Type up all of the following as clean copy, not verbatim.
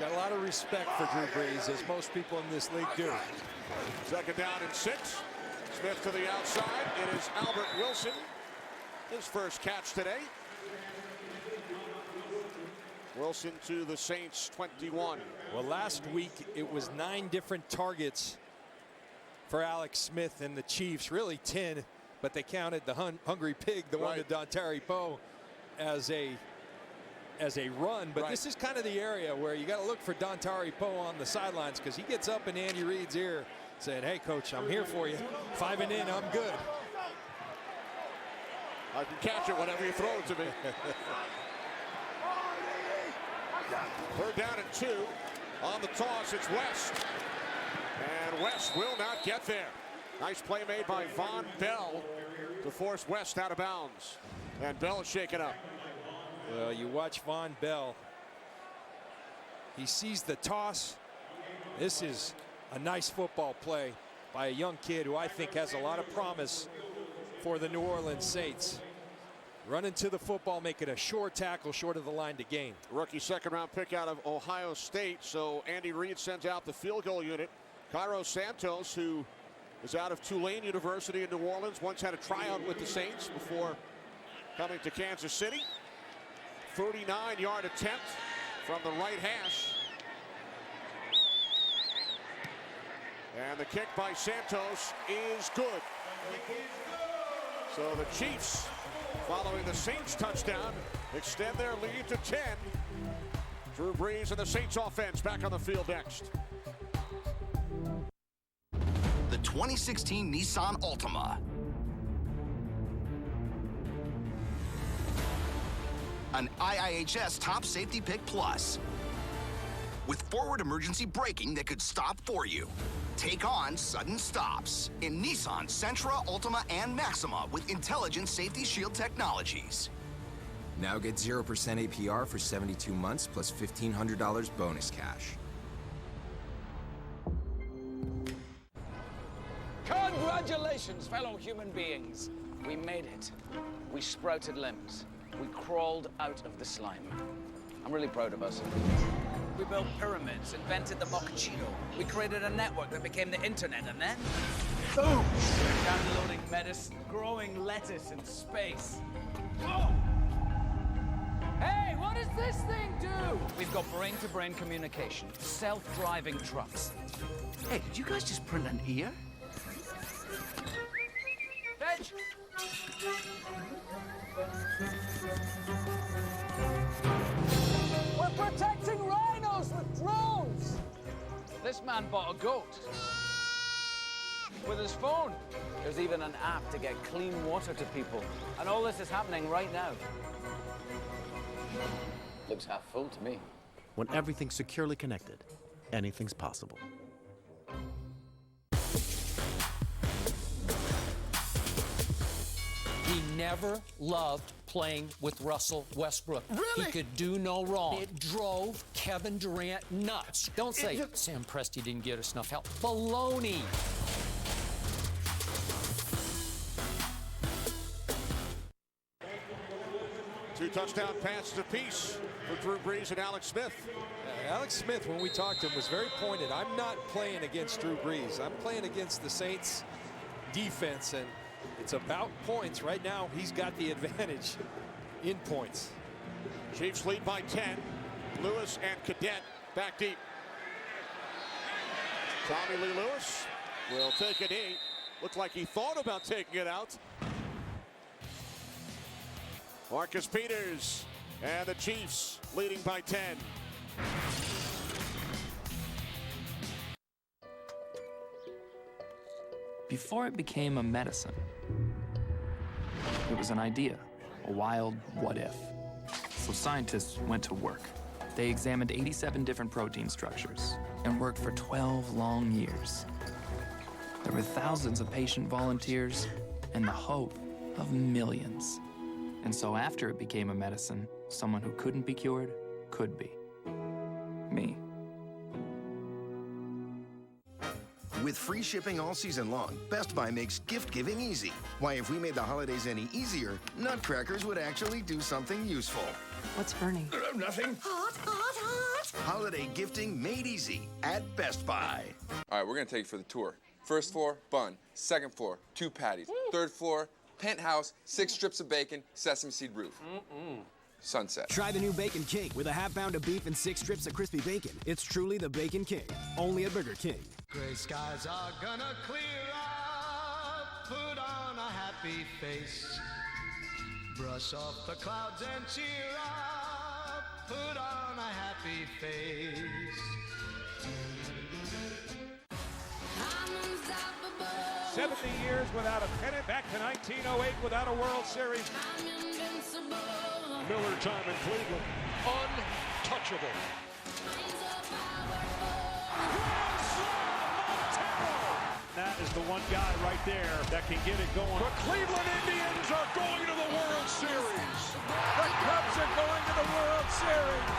got a lot of respect for Drew Brees, as most people in this league do. Second down and 6. Smith to the outside. It is Albert Wilson. His first catch today. Wilson to the Saints 21. Well, last week it was 9 different targets for Alex Smith and the Chiefs. Really 10, but they counted the hungry pig, the one to Dontari Poe, as a run. But this is kind of the area where you got to look for Dontari Poe on the sidelines, because he gets up in Andy Reid's ear saying, "Hey, coach, I'm here for you. 5 and in, I'm good. I can catch it whenever you throw it to me." Third down and 2. On the toss, it's West. And West will not get there. Nice play made by Von Bell to force West out of bounds. And Bell is shaken up. Well, you watch Von Bell. He sees the toss. This is a nice football play by a young kid who I think has a lot of promise for the New Orleans Saints. Running to the football, making a short tackle short of the line to gain. Rookie second-round pick out of Ohio State. So Andy Reid sends out the field goal unit. Cairo Santos, who is out of Tulane University in New Orleans, once had a tryout with the Saints before coming to Kansas City. 39-yard attempt from the right hash. And the kick by Santos is good. So the Chiefs, following the Saints touchdown, extend their lead to 10. Drew Brees and the Saints offense back on the field next. The 2016 Nissan Altima. An IIHS Top Safety Pick Plus. With forward emergency braking that could stop for you. Take on sudden stops in Nissan Sentra, Altima, and Maxima with intelligent safety shield technologies. Now get 0% APR for 72 months plus $1,500 bonus cash. Congratulations, fellow human beings. We made it. We sprouted limbs. We crawled out of the slime. I'm really proud of us. We built pyramids, invented the mochaccino. We created a network that became the internet, and then boom! We're downloading medicine, growing lettuce in space. Whoa! Hey, what does this thing do? We've got brain-to-brain communication, self-driving trucks. Hey, did you guys just print an ear? Veg! We're protecting rhinos with drones! This man bought a goat. With his phone. There's even an app to get clean water to people. And all this is happening right now. Looks half full to me. When everything's securely connected, anything's possible. He never loved playing with Russell Westbrook. Really? He could do no wrong. It drove Kevin Durant nuts. Don't say Sam Presti didn't get us enough help. Baloney. Two touchdown passes apiece for Drew Brees and Alex Smith. Alex Smith, when we talked to him, was very pointed. I'm not playing against Drew Brees. I'm playing against the Saints defense, and it's about points. Right now, he's got the advantage in points. Chiefs lead by 10. Lewis and Cadet back deep. Tommy Lee Lewis will take a knee. Looked like he thought about taking it out. Marcus Peters and the Chiefs leading by 10. Before it became a medicine, it was an idea, a wild what if. So scientists went to work. They examined 87 different protein structures and worked for 12 long years. There were thousands of patient volunteers and the hope of millions. And so after it became a medicine, someone who couldn't be cured could be. Me. With free shipping all season long, Best Buy makes gift-giving easy. Why, if we made the holidays any easier, Nutcrackers would actually do something useful. What's burning? Nothing. Hot, hot, hot! Holiday gifting made easy at Best Buy. All right, we're going to take you for the tour. First floor, bun. Second floor, 2 patties. Third floor, penthouse, 6 strips of bacon, sesame seed roof. Sunset. Try the new Bacon King with a half pound of beef and 6 strips of crispy bacon. It's truly the Bacon King, only at Burger King. Gray skies are gonna clear up, put on a happy face. Brush off the clouds and cheer up, put on a happy face. 70 years without a pennant, back to 1908 without a World Series. Miller time in Cleveland. Untouchable. That is the one guy right there that can get it going. The Cleveland Indians are going to the World Series. The Cubs are going to the World Series.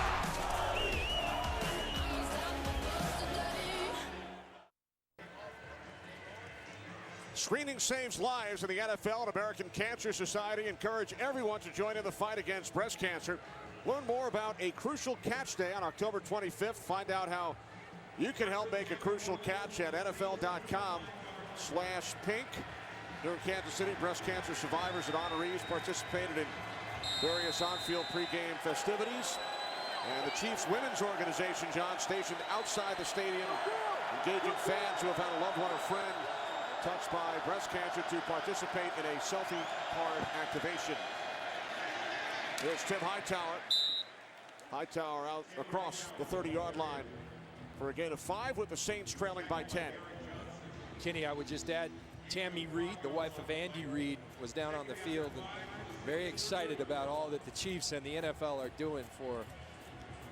Screening saves lives in the NFL, and American Cancer Society encourage everyone to join in the fight against breast cancer. Learn more about a crucial catch day on October 25th. Find out how you can help make a crucial catch at NFL.com/pink. Here in Kansas City, breast cancer survivors and honorees participated in various on-field pregame festivities. And the Chiefs women's organization, John, stationed outside the stadium, engaging fans who have had a loved one or friend touched by breast cancer to participate in a selfie card activation. Here's Tim Hightower. Hightower out across the 30-yard line for a gain of 5 with the Saints trailing by 10. Kenny, I would just add Tammy Reed, the wife of Andy Reid, was down on the field and very excited about all that the Chiefs and the NFL are doing for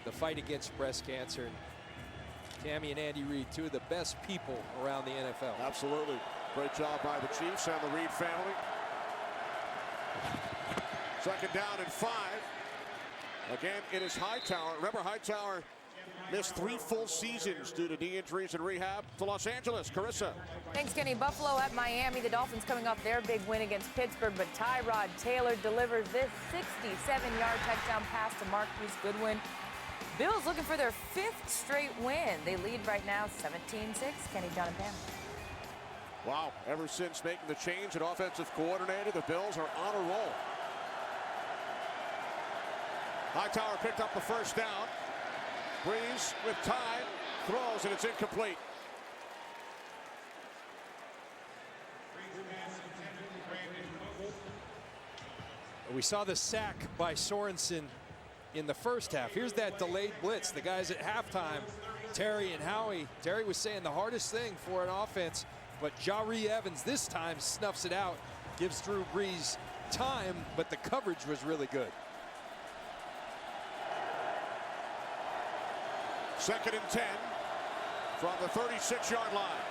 the fight against breast cancer. Tammy and Andy Reid, two of the best people around the NFL. Absolutely. Great job by the Chiefs and the Reid family. Second down and 5. Again, it is Hightower. Remember, Hightower missed 3 full seasons due to knee injuries and rehab. To Los Angeles, Carissa. Thanks, Kenny. Buffalo at Miami. The Dolphins coming off their big win against Pittsburgh, but Tyrod Taylor delivers this 67-yard touchdown pass to Marquise Goodwin. Bills looking for their 5th straight win. They lead right now 17-6. Kenny, John, and Pam. Wow, ever since making the change at offensive coordinator, the Bills are on a roll. Hightower picked up the first down. Brees with time, throws, and it's incomplete. We saw the sack by Sorensen in the first half. Here's that delayed blitz. The guys at halftime, Terry and Howie. Terry was saying the hardest thing for an offense, but Jari Evans this time snuffs it out, gives Drew Brees time, but the coverage was really good. Second and 10 from the 36-yard line.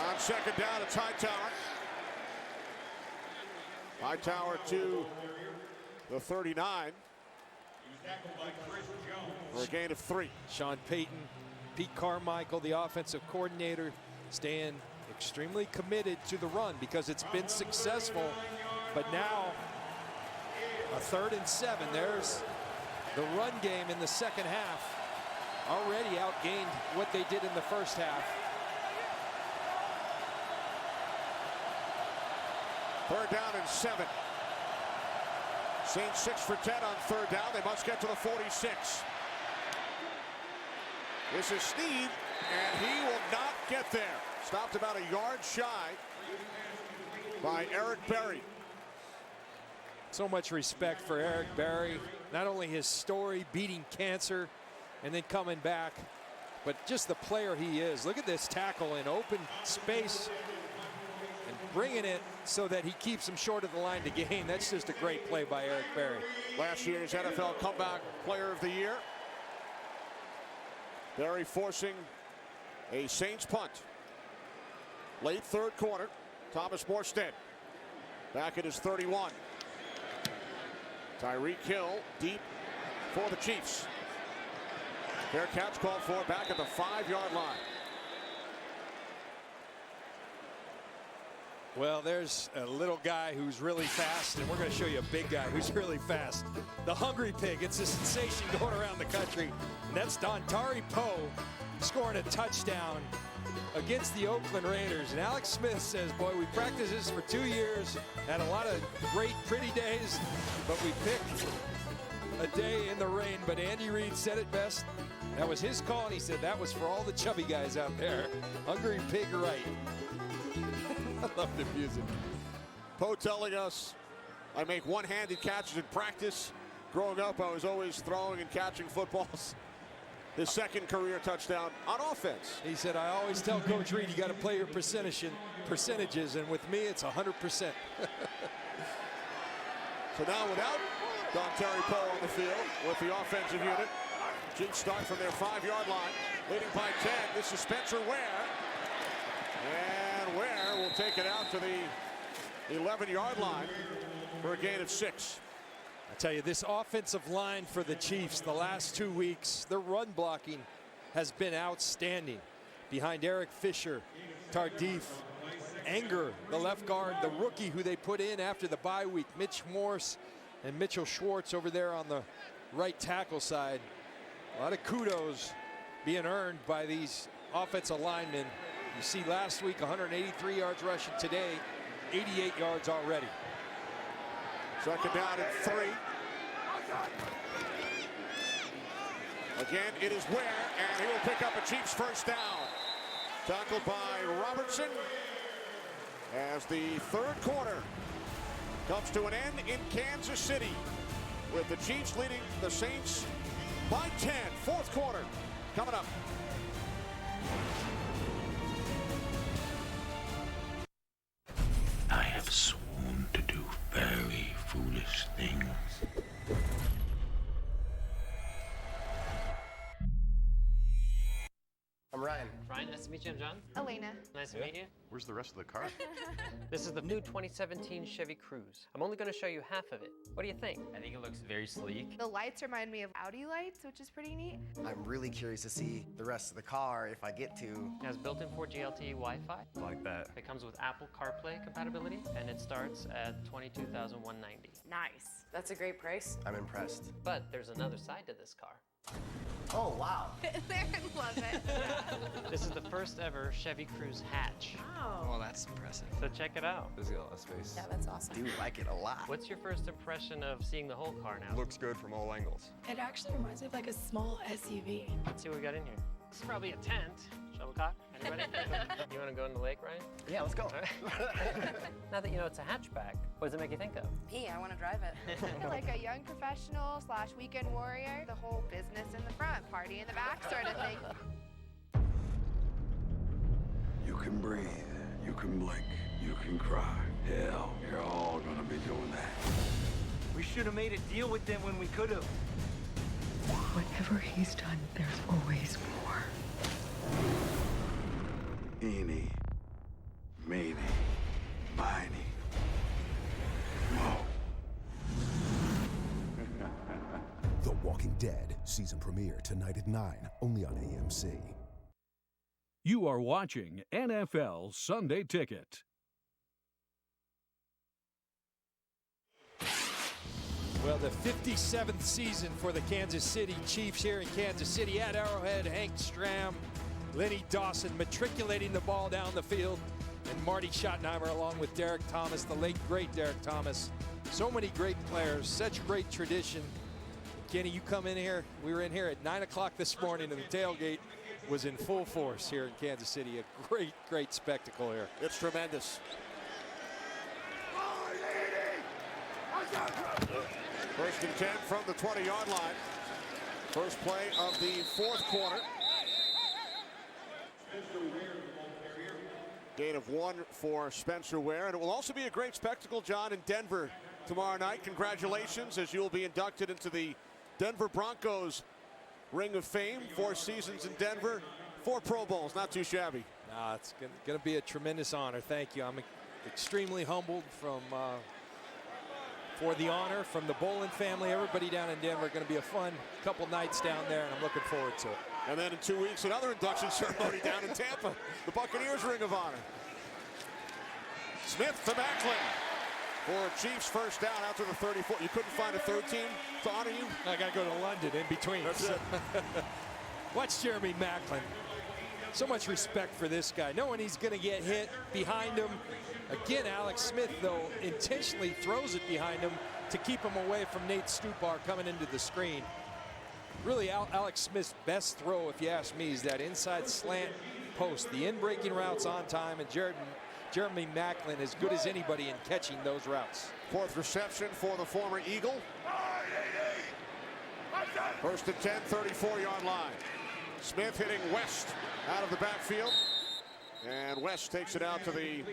On second down, it's Hightower. Hightower to the 39 for a gain of 3. Sean Payton, Pete Carmichael, the offensive coordinator, staying extremely committed to the run because it's been successful. But now a 3rd and 7. There's the run game in the second half. Already outgained what they did in the first half. 3rd down and 7. Saints 6 for 10 on 3rd down. They must get to the 46. This is Snead, and he will not get there. Stopped about a yard shy by Eric Berry. So much respect for Eric Berry. Not only his story, beating cancer and then coming back, but just the player he is. Look at this tackle in open space and bringing it so that he keeps him short of the line to gain. That's just a great play by Eric Berry. Last year's NFL Comeback Player of the Year. Berry forcing a Saints punt. Late 3rd quarter. Thomas Morstead back at his 31. Tyreek Hill deep for the Chiefs. Fair catch called for back at the 5-yard line. Well, there's a little guy who's really fast, and we're going to show you a big guy who's really fast. The Hungry Pig. It's a sensation going around the country. And that's Dontari Poe scoring a touchdown against the Oakland Raiders. And Alex Smith says, boy, we practiced this for 2 years, had a lot of great, pretty days, but we picked a day in the rain. But Andy Reid said it best. That was his call, and he said that was for all the chubby guys out there. Hungry Pig right. I love the music. Poe telling us, I make one-handed catches in practice. Growing up, I was always throwing and catching footballs. His second career touchdown on offense. He said, I always tell Coach Reid, you got to play your percentages, and with me, it's 100%. So now without Dontari Poe on the field with the offensive unit. Chiefs start from their 5-yard line, leading by 10. This is Spencer Ware. And Ware will take it out to the 11-yard line for a gain of 6. I tell you, this offensive line for the Chiefs the last 2 weeks, their run blocking has been outstanding. Behind Eric Fisher, Tardif, Anger, the left guard, the rookie who they put in after the bye week, Mitch Morse and Mitchell Schwartz over there on the right tackle side. A lot of kudos being earned by these offensive linemen. You see last week 183 yards rushing, today 88 yards already. Second down and 3. Again, it is Ware, and he will pick up a Chiefs first down. Tackled by Robertson as the third quarter comes to an end in Kansas City with the Chiefs leading the Saints by 10. Fourth quarter coming up. I have sworn to do very foolish things. I'm Ryan. Ryan, nice to meet you. I'm John. Elena. Nice to meet you. Where's the rest of the car? This is the new 2017 Chevy Cruze. I'm only going to show you half of it. What do you think? I think it looks very sleek. The lights remind me of Audi lights, which is pretty neat. I'm really curious to see the rest of the car if I get to. It has built-in 4G LTE Wi-Fi. Like that. It comes with Apple CarPlay compatibility, and it starts at $22,190. Nice. That's a great price. I'm impressed. But there's another side to this car. Oh, wow. Aaron love it. This is the first ever Chevy Cruze hatch. Wow. Well, that's impressive. So check it out. There's a lot of space. Yeah, that's awesome. I do like it a lot. What's your first impression of seeing the whole car now? Looks good from all angles. It actually reminds me of like a small SUV. Let's see what we got in here. This is probably a tent. Shuttlecock, anybody? You want to go in the lake, Ryan? Yeah, let's go. Now that you know it's a hatchback, what does it make you think of? Me, I want to drive it. Like a young professional / weekend warrior. The whole business in the front, party in the back sort of thing. You can breathe, you can blink, you can cry. Hell, you're all gonna be doing that. We should have made a deal with them when we could have. Whatever he's done, there's always more. Eeny, meeny, miny, mo. The Walking Dead season premiere tonight at 9, only on AMC. You are watching NFL Sunday Ticket. Well, the 57th season for the Kansas City Chiefs here in Kansas City at Arrowhead. Hank Stram, Lenny Dawson matriculating the ball down the field, and Marty Schottenheimer along with Derek Thomas, the late great Derek Thomas. So many great players, such great tradition. Kenny, you come in here, we were in here at 9 o'clock this morning, and the tailgate was in full force here in Kansas City. A great, great spectacle here. It's tremendous. First and 10 from the 20-yard line. First play of the fourth quarter. Gain of 1 for Spencer Ware. And it will also be a great spectacle, John, in Denver tomorrow night. Congratulations, as you'll be inducted into the Denver Broncos Ring of Fame. 4 seasons in Denver, 4 Pro Bowls. Not too shabby. No, it's going to be a tremendous honor. Thank you. I'm extremely humbled for the honor from the Bolin family. Everybody down in Denver. Going to be a fun couple nights down there, and I'm looking forward to it. And then in 2 weeks, another induction ceremony down in Tampa. The Buccaneers Ring of Honor. Smith to Macklin for Chiefs first down after the 34. You couldn't find a third team to honor you? I got to go to London in between. That's it. Watch Jeremy Macklin. So much respect for this guy. Knowing he's going to get hit behind him. Again, Alex Smith, though, intentionally throws it behind him to keep him away from Nate Stupar coming into the screen. Really, Alex Smith's best throw, if you ask me, is that inside slant post. The in-breaking routes on time, and Jeremy Macklin as good as anybody in catching those routes. Fourth reception for the former Eagle. First and 10, 34-yard line. Smith hitting West out of the backfield. And West takes it out to the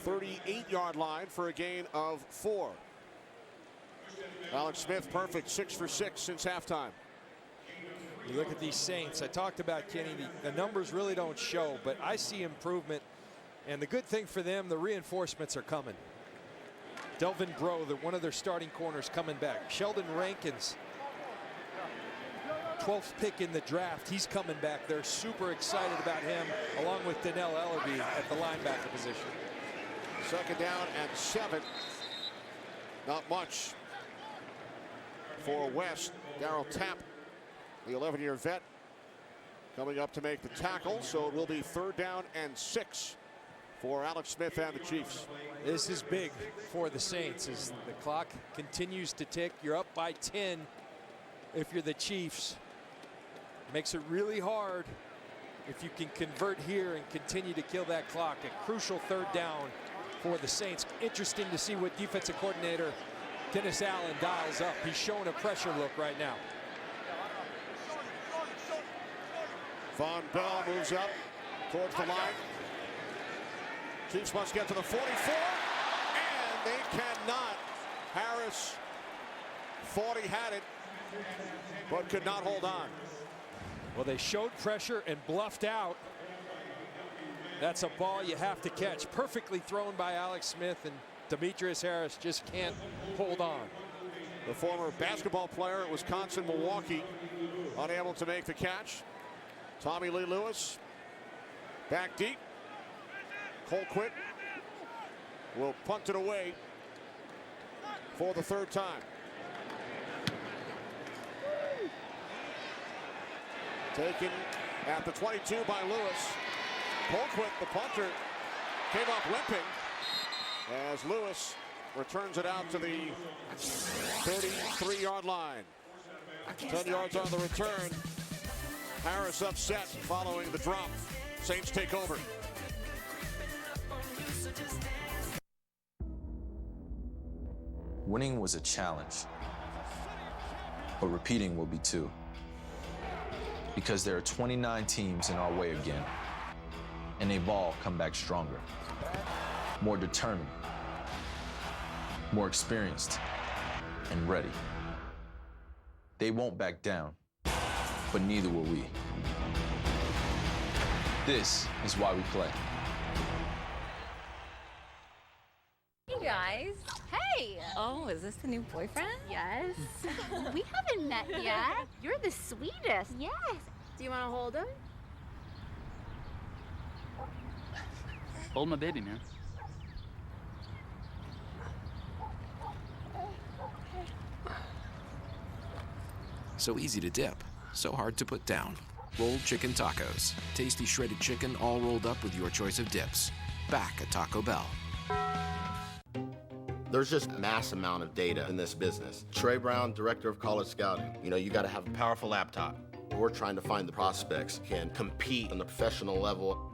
38-yard line for a gain of 4. Alex Smith perfect, 6 for 6 since halftime. You look at these Saints. I talked about Kenny. The numbers really don't show, but I see improvement. And the good thing for them, the reinforcements are coming. Delvin Breaux, one of their starting corners, coming back. Sheldon Rankins, 12th pick in the draft. He's coming back. They're super excited about him, along with Donnell Ellerbe at the linebacker position. Second down and 7. Not much for West. Darryl Tapp, the 11-year vet, coming up to make the tackle. So it will be 3rd down and 6 for Alex Smith and the Chiefs. This is big for the Saints as the clock continues to tick. You're up by 10 if you're the Chiefs. Makes it really hard if you can convert here and continue to kill that clock. A crucial 3rd down for the Saints. Interesting to see what defensive coordinator Dennis Allen dials up. He's showing a pressure look right now. Von Bell moves up towards the line. Chiefs must get to the 44, and they cannot. Harris thought he had it, but could not hold on. Well, they showed pressure and bluffed out. That's a ball you have to catch. Perfectly thrown by Alex Smith, and Demetrius Harris just can't hold on. The former basketball player at Wisconsin-Milwaukee unable to make the catch. Tommy Lee Lewis back deep. Colquitt will punt it away for the 3rd time. Taken at the 22 by Lewis. Colquitt, the punter, came up limping as Lewis returns it out to the 33-yard line. 10 yards on the return. Harris upset following the drop. Saints take over. Winning was a challenge, but repeating will be too. Because there are 29 teams in our way again, and they've all come back stronger, more determined, more experienced, and ready. They won't back down, but neither will we. This is why we play. Hey guys. Hey. Oh, is this the new boyfriend? Yes. We haven't met yet. You're the sweetest. Yes. Do you want to hold him? Hold my baby, man. So easy to dip, so hard to put down. Rolled chicken tacos. Tasty shredded chicken all rolled up with your choice of dips. Back at Taco Bell. There's just a mass amount of data in this business. Trey Brown, director of college scouting. You know, you got to have a powerful laptop. We're trying to find the prospects who can compete on the professional level.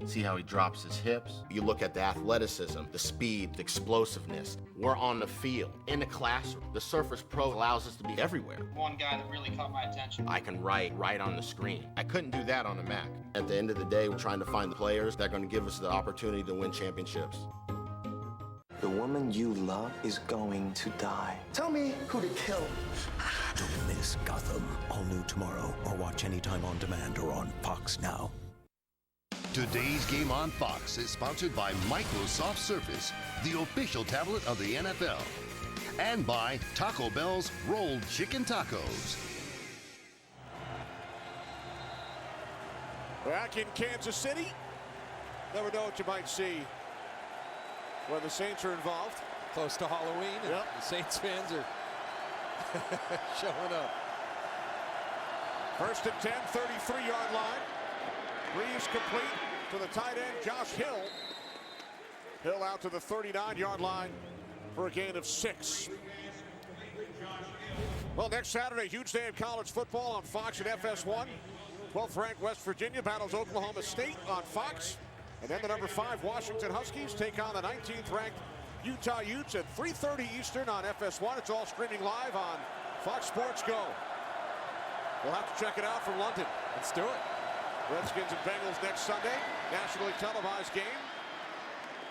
See how he drops his hips? You look at the athleticism, the speed, the explosiveness. We're on the field, in the classroom. The Surface Pro allows us to be everywhere. One guy that really caught my attention. I can write right on the screen. I couldn't do that on a Mac. At the end of the day, we're trying to find the players that are going to give us the opportunity to win championships. The woman you love is going to die. Tell me who to kill. Don't miss Gotham. All new tomorrow, or watch anytime on demand or on Fox Now. Today's game on Fox is sponsored by Microsoft Surface, the official tablet of the NFL, and by Taco Bell's rolled chicken tacos. Back in Kansas City, never know what you might see when the Saints are involved. Close to Halloween, and the Saints fans are showing up. 1st and 10, 33-yard line. Brees complete to the tight end, Josh Hill. Hill out to the 39-yard line for a gain of 6. Well, next Saturday, huge day in college football on Fox and FS1. 12th ranked West Virginia battles Oklahoma State on Fox. And then the number 5 Washington Huskies take on the 19th ranked Utah Utes at 3:30 Eastern on FS1. It's all streaming live on Fox Sports Go. We'll have to check it out from London. Let's do it. Redskins and Bengals next Sunday. Nationally televised game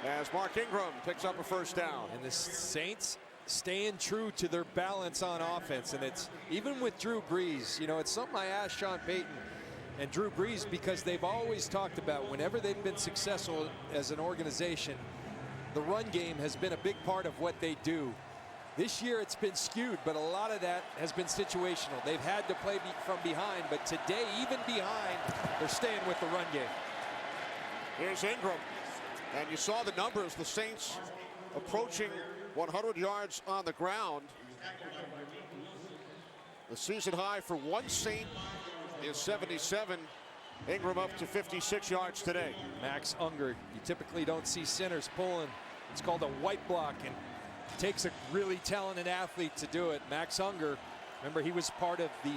as Mark Ingram picks up a first down. And the Saints staying true to their balance on offense. And it's even with Drew Brees, you know, it's something I asked Sean Payton and Drew Brees, because they've always talked about whenever they've been successful as an organization, the run game has been a big part of what they do. This year it's been skewed, but a lot of that has been situational. They've had to play from behind, but today, even behind, they're staying with the run game. Here's Ingram. And you saw the numbers, the Saints approaching 100 yards on the ground. The season high for one Saint is 77. Ingram up to 56 yards today. Max Unger, you typically don't see centers pulling. It's called a white block, and it takes a really talented athlete to do it. Max Unger, remember, he was part of the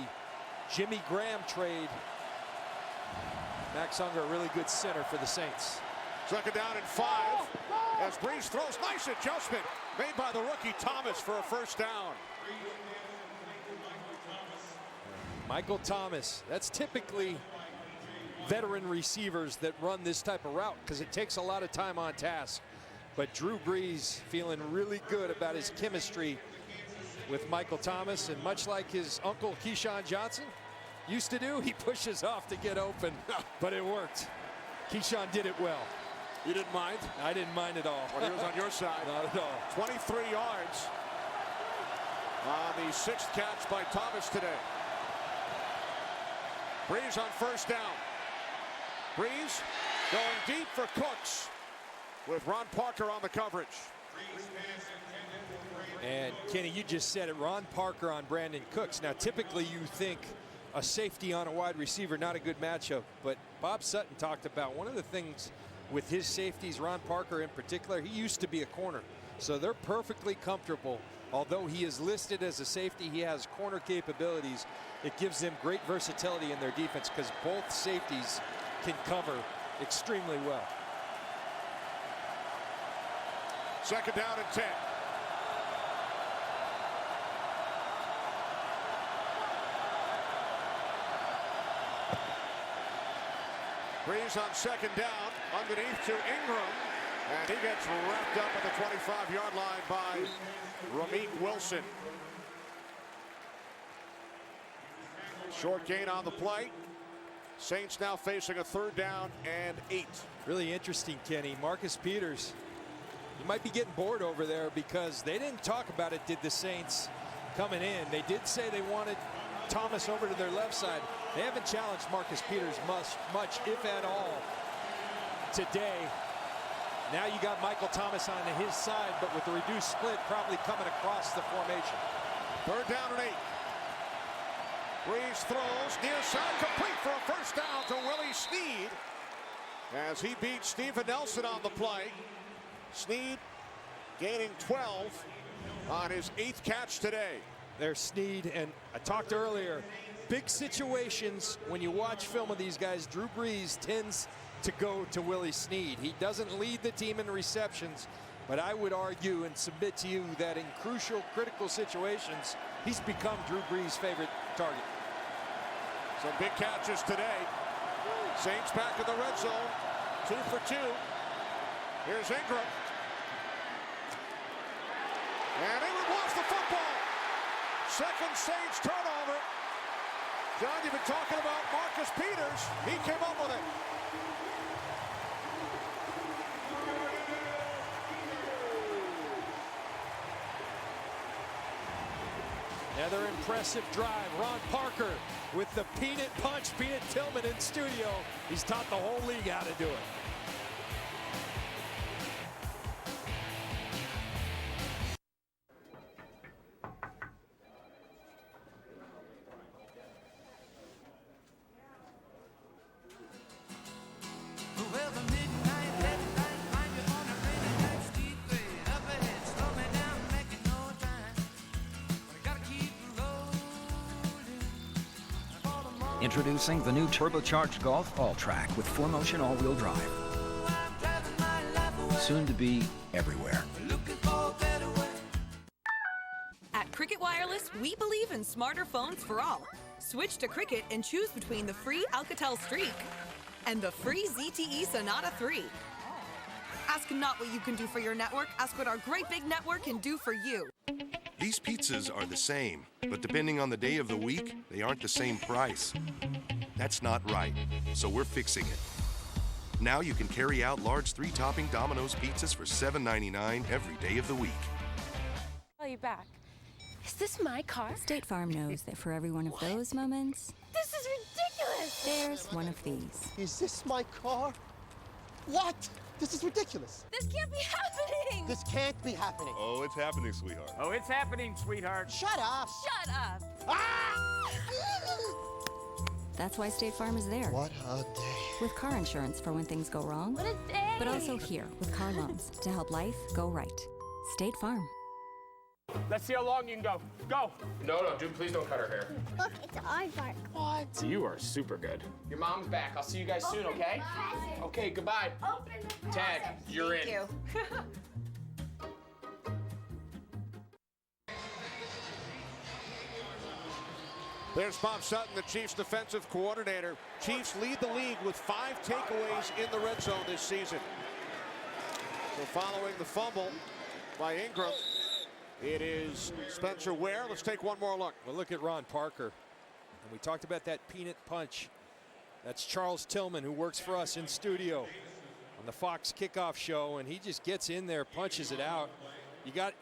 Jimmy Graham trade. Max Unger, a really good center for the Saints. 2nd down and 5 as Brees throws. Nice adjustment made by the rookie Thomas for a first down. Michael Thomas, that's typically veteran receivers that run this type of route because it takes a lot of time on task. But Drew Brees feeling really good about his chemistry with Michael Thomas, and much like his uncle Keyshawn Johnson used to do, he pushes off to get open, but it worked. Keyshawn did it well. You didn't mind? I didn't mind at all. When he was on your side. Not at all. 23 yards on the 6th catch by Thomas today. Brees on first down. Brees going deep for Cooks with Ron Parker on the coverage. And Kenny, you just said it, Ron Parker on Brandon Cooks. Now typically you think a safety on a wide receiver, not a good matchup, but Bob Sutton talked about one of the things with his safeties, Ron Parker in particular, he used to be a corner. So they're perfectly comfortable. Although he is listed as a safety, he has corner capabilities. It gives them great versatility in their defense because both safeties can cover extremely well. 2nd down and 10. Brees on 2nd down, underneath to Ingram, and he gets wrapped up at the 25-yard line by Ramik Wilson. Short gain on the play. Saints now facing a 3rd down and 8. Really interesting, Kenny. Marcus Peters, you might be getting bored over there because they didn't talk about it, did the Saints coming in. They did say they wanted Thomas over to their left side. They haven't challenged Marcus Peters much, if at all, today. Now you got Michael Thomas on his side, but with the reduced split probably coming across the formation. 3rd down and 8. Brees throws near side, complete for a first down to Willie Snead as he beats Steven Nelson on the play. Snead gaining 12 on his 8th catch today. There's Snead, and I talked earlier, big situations when you watch film of these guys, Drew Brees tends to go to Willie Snead. He doesn't lead the team in receptions, but I would argue and submit to you that in crucial, critical situations, he's become Drew Brees' favorite target. Some big catches today. Saints back in the red zone, 2 for 2. Here's Ingram. And Ingram lost the football. 2nd Saints turnover. John, you've been talking about Marcus Peters. He came up with it. Another impressive drive. Ron Parker with the peanut punch. Peanut Tillman in studio. He's taught the whole league how to do it. Introducing the new turbocharged Golf All-Track with 4Motion all-wheel drive. Soon to be everywhere. At Cricket Wireless, we believe in smarter phones for all. Switch to Cricket and choose between the free Alcatel Streak and the free ZTE Sonata 3. Ask not what you can do for your network, ask what our great big network can do for you. These pizzas are the same, but depending on the day of the week, they aren't the same price. That's not right, so we're fixing it. Now you can carry out large 3-topping Domino's pizzas for $7.99 every day of the week. Call you back. Is this my car? State Farm knows that for every one of those moments, This is ridiculous! there's one of these. Is this my car? What? This is ridiculous. This can't be happening! This can't be happening. Oh, it's happening, sweetheart. Oh, it's happening, sweetheart. Shut up! Shut up! Ah! That's why State Farm is there. What a day. With car insurance for when things go wrong. What a day! But also here with car loans to help life go right. State Farm. Let's see how long you can go. Go. No, dude, please don't cut her hair. Look, it's aardvark. What? You are super good. Your mom's back. I'll see you guys soon, okay? Okay, goodbye. Open the present. Ted, you're in. Thank you. There's Bob Sutton, the Chiefs defensive coordinator. Chiefs lead the league with 5 takeaways in the red zone this season. So following the fumble by Ingram, it is Spencer Ware. Let's take one more look. Well, look at Ron Parker. And we talked about that peanut punch. That's Charles Tillman, who works for us in studio on the Fox kickoff show, and he just gets in there, punches it out.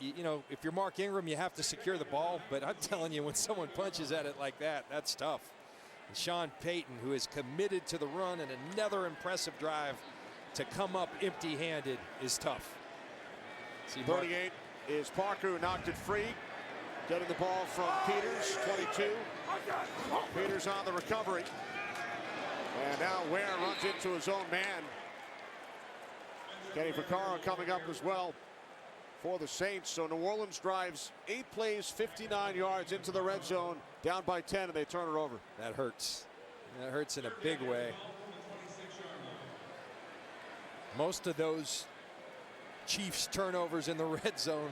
You know, if you're Mark Ingram, you have to secure the ball, but I'm telling you, when someone punches at it like that, that's tough. And Sean Payton, who is committed to the run, and another impressive drive to come up empty-handed is tough. See, 38 is Parker, who knocked it free. Getting the ball from Peters, 22. Peters on the recovery. And now Ware runs into his own man. Kenny Vaccaro coming up as well for the Saints. So New Orleans drives 8 plays, 59 yards into the red zone, down by 10, and they turn it over. That hurts. That hurts in a big way. Most of those Chiefs turnovers in the red zone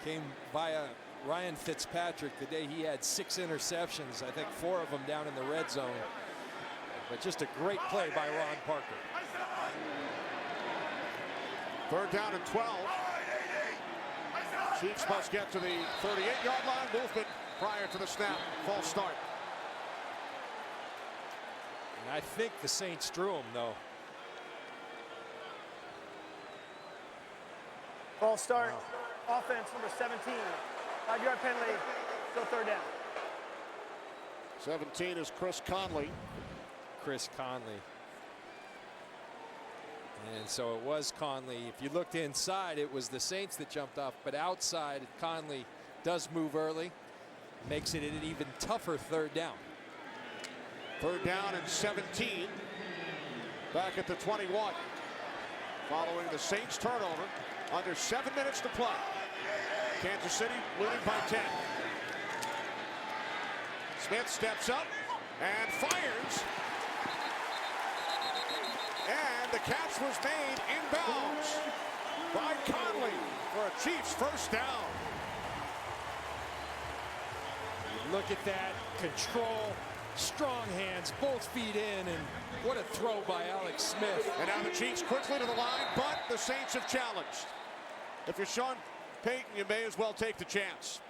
came via Ryan Fitzpatrick the day he had 6 interceptions. I think 4 of them down in the red zone. But just a great play by Ron Parker. 3rd down and 12. Chiefs must get to the 38-yard line. Movement prior to the snap. False start. And I think the Saints drew him, though. False start. Offense number 17. 5-yard penalty. Still 3rd down. 17 is Chris Conley. Chris Conley. And so it was Conley. If you looked inside, it was the Saints that jumped off, but outside, Conley does move early. Makes it an even tougher 3rd down. 3rd down and 17. Back at the 21. Following the Saints turnover. Under 7 minutes to play. Kansas City leading by 10. Smith steps up and fires. And the catch was made inbounds by Conley for a Chiefs 1st down. Look at that control, strong hands, both feet in, and what a throw by Alex Smith. And now the Chiefs quickly to the line, but the Saints have challenged. If you're Sean Payton, you may as well take the chance.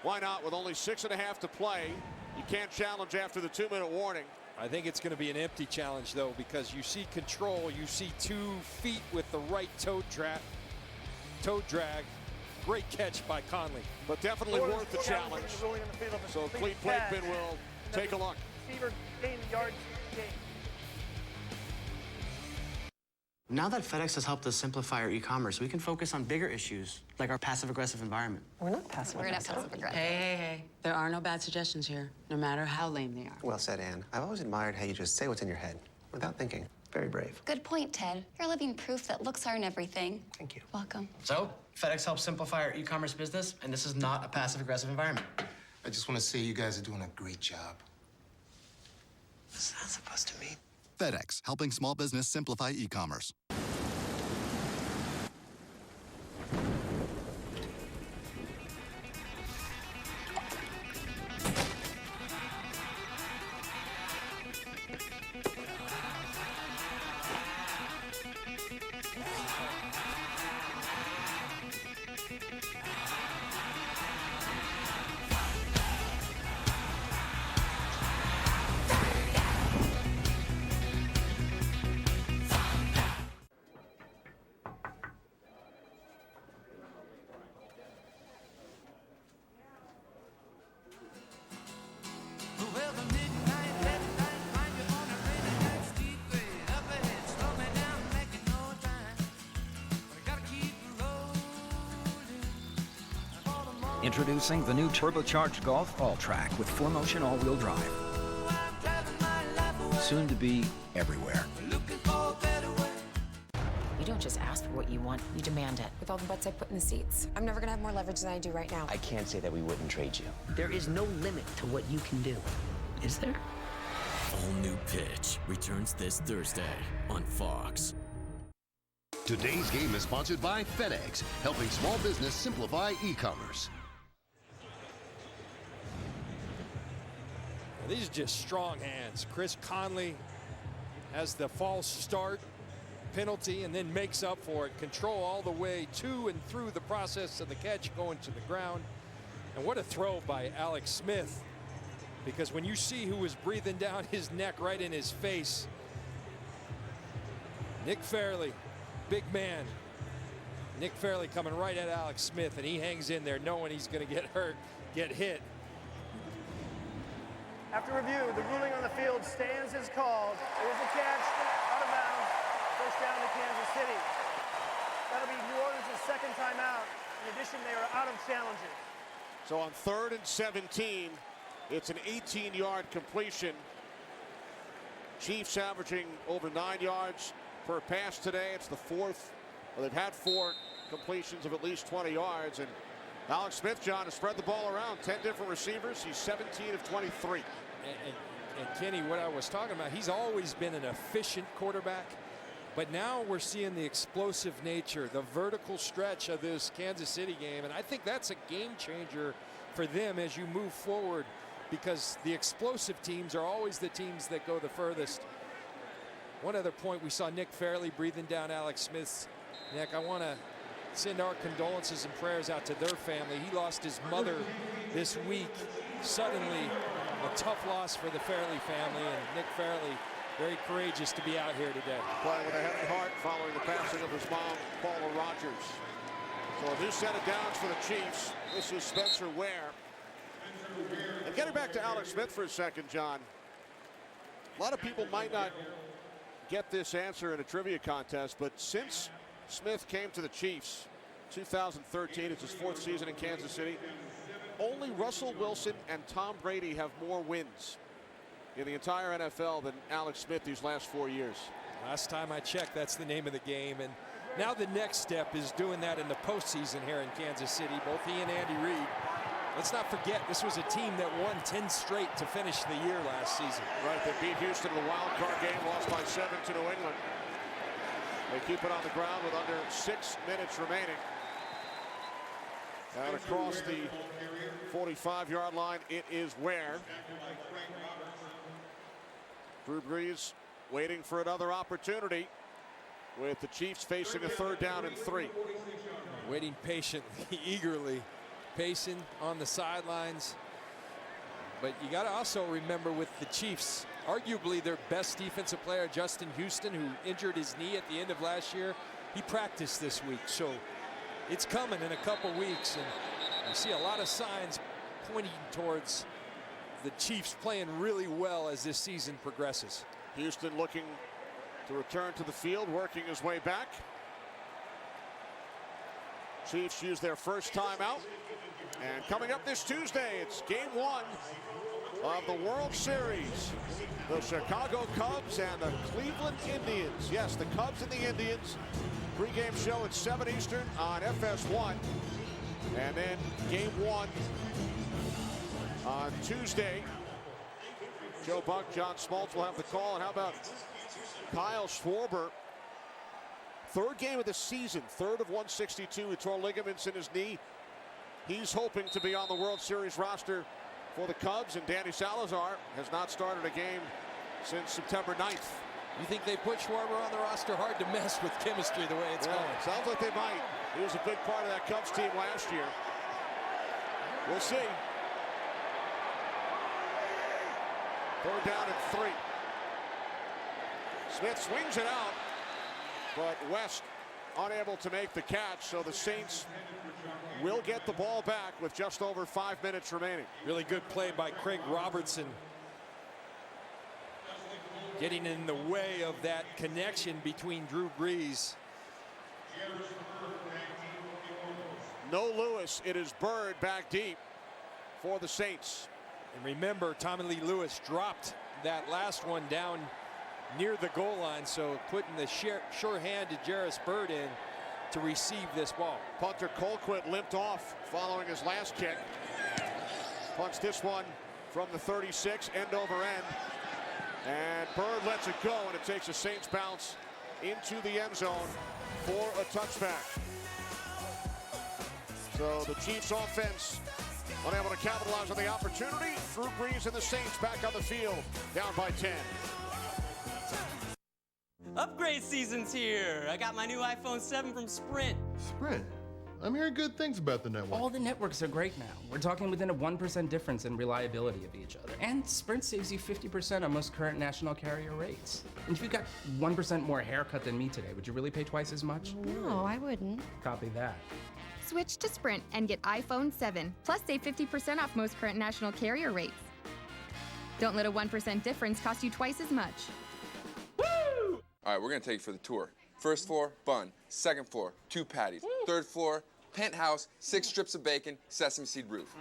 Why not? With only 6.5 to play, you can't challenge after the 2-minute warning. I think it's going to be an empty challenge, though, because you see control, you see 2 feet with the right toe drag. Great catch by Conley. But definitely worth the challenge. So Clete Blakeman will take a look. Receiver gained yards gained. Now that FedEx has helped us simplify our e-commerce, we can focus on bigger issues, like our passive-aggressive environment. We're not passive aggressive. Hey. There are no bad suggestions here, no matter how lame they are. Well said, Anne. I've always admired how you just say what's in your head without thinking. Very brave. Good point, Ted. You're living proof that looks aren't everything. Thank you. Welcome. So, FedEx helps simplify our e-commerce business, and this is not a passive-aggressive environment. I just want to say you guys are doing a great job. What's that supposed to mean? FedEx, helping small business simplify e-commerce. Introducing the new turbocharged Golf All-Track with 4Motion all-wheel drive. Soon to be everywhere. You don't just ask for what you want, you demand it. With all the butts I put in the seats, I'm never gonna have more leverage than I do right now. I can't say that we wouldn't trade you. There is no limit to what you can do. Is there? All New Pitch returns this Thursday on Fox. Today's game is sponsored by FedEx, helping small business simplify e-commerce. These are just strong hands. Chris Conley has the false start penalty and then makes up for it. Control all the way to and through the process of the catch going to the ground. And what a throw by Alex Smith. Because when you see who was breathing down his neck right in his face, Nick Fairley, big man. Nick Fairley coming right at Alex Smith, and he hangs in there knowing he's going to get hurt, get hit. After review, the ruling on the field stands as called. It was a catch, out of bounds, first down to Kansas City. That'll be New Orleans' second timeout. In addition, they are out of challenges. So on 3rd and 17, it's an 18-yard completion. Chiefs averaging over 9 yards per pass today. It's the fourth. Well, they've had 4 completions of at least 20 yards. And Alex Smith, John, has spread the ball around. 10 different receivers. He's 17 of 23. And Kenny, what I was talking about, he's always been an efficient quarterback. But now we're seeing the explosive nature, the vertical stretch of this Kansas City game. And I think that's a game changer for them as you move forward, because the explosive teams are always the teams that go the furthest. One other point, we saw Nick Fairley breathing down Alex Smith's neck. I want to send our condolences and prayers out to their family. He lost his mother this week. Suddenly, a tough loss for the Fairley family, and Nick Fairley very courageous to be out here today. Playing with a heavy heart following the passing of his mom, Paula Rogers. So a new set of downs for the Chiefs. This is Spencer Ware. And getting back to Alex Smith for a second, John. A lot of people might not get this answer in a trivia contest, but since Smith came to the Chiefs, 2013, it's his 4th season in Kansas City, only Russell Wilson and Tom Brady have more wins in the entire NFL than Alex Smith these last 4 years. Last time I checked, that's the name of the game. And now the next step is doing that in the postseason here in Kansas City. Both he and Andy Reid. Let's not forget, this was a team that won 10 straight to finish the year last season. Right, they beat Houston in the wild card game, lost by 7 to New England. They keep it on the ground with under 6 minutes remaining. And across the 45-yard line, it is Ware. Drew Brees waiting for another opportunity with the Chiefs facing a 3rd down and 3. Waiting patiently, eagerly, pacing on the sidelines. But you got to also remember with the Chiefs, arguably their best defensive player, Justin Houston, who injured his knee at the end of last year, he practiced this week. So it's coming in a couple weeks, and you see a lot of signs pointing towards the Chiefs playing really well as this season progresses. Houston looking to return to the field, working his way back. Chiefs use their first timeout. And coming up this Tuesday, it's game 1 of the World Series. The Chicago Cubs and the Cleveland Indians. Yes, the Cubs and the Indians. Pre-game show at 7 Eastern on FS1. And then game 1 on Tuesday. Joe Buck, John Smoltz will have the call. And how about Kyle Schwarber? Third game of the season, third of 162. He tore ligaments in his knee. He's hoping to be on the World Series roster for the Cubs, and Danny Salazar has not started a game since September 9th. You think they put Schwarber on the roster? Hard to mess with chemistry the way it's going. Sounds like they might. He was a big part of that Cubs team last year. We'll see. Third down and 3. Smith swings it out, but West unable to make the catch, so the Saints will get the ball back with just over 5 minutes remaining. Really good play by Craig Robertson, getting in the way of that connection between Drew Brees. No Lewis, it is Bird back deep for the Saints. And remember, Tommy Lee Lewis dropped that last one down near the goal line, so putting the sure hand to Jarris Bird in to receive this ball. Punter Colquitt limped off following his last kick. Punts this one from the 36, end over end. And Bird lets it go, and it takes a Saints bounce into the end zone for a touchback. So the Chiefs offense unable to capitalize on the opportunity. Drew Brees and the Saints back on the field, down by 10. Upgrade season's here. I got my new iPhone 7 from Sprint. Sprint? I'm hearing good things about the network. All the networks are great now. We're talking within a 1% difference in reliability of each other. And Sprint saves you 50% on most current national carrier rates. And if you got 1% more haircut than me today, would you really pay twice as much? No, I wouldn't. Copy that. Switch to Sprint and get iPhone 7, plus save 50% off most current national carrier rates. Don't let a 1% difference cost you twice as much. Woo! All right, we're gonna take you for the tour. First floor, bun. Second floor, 2 patties. Woo! Third floor, penthouse, 6 strips of bacon, sesame seed roof.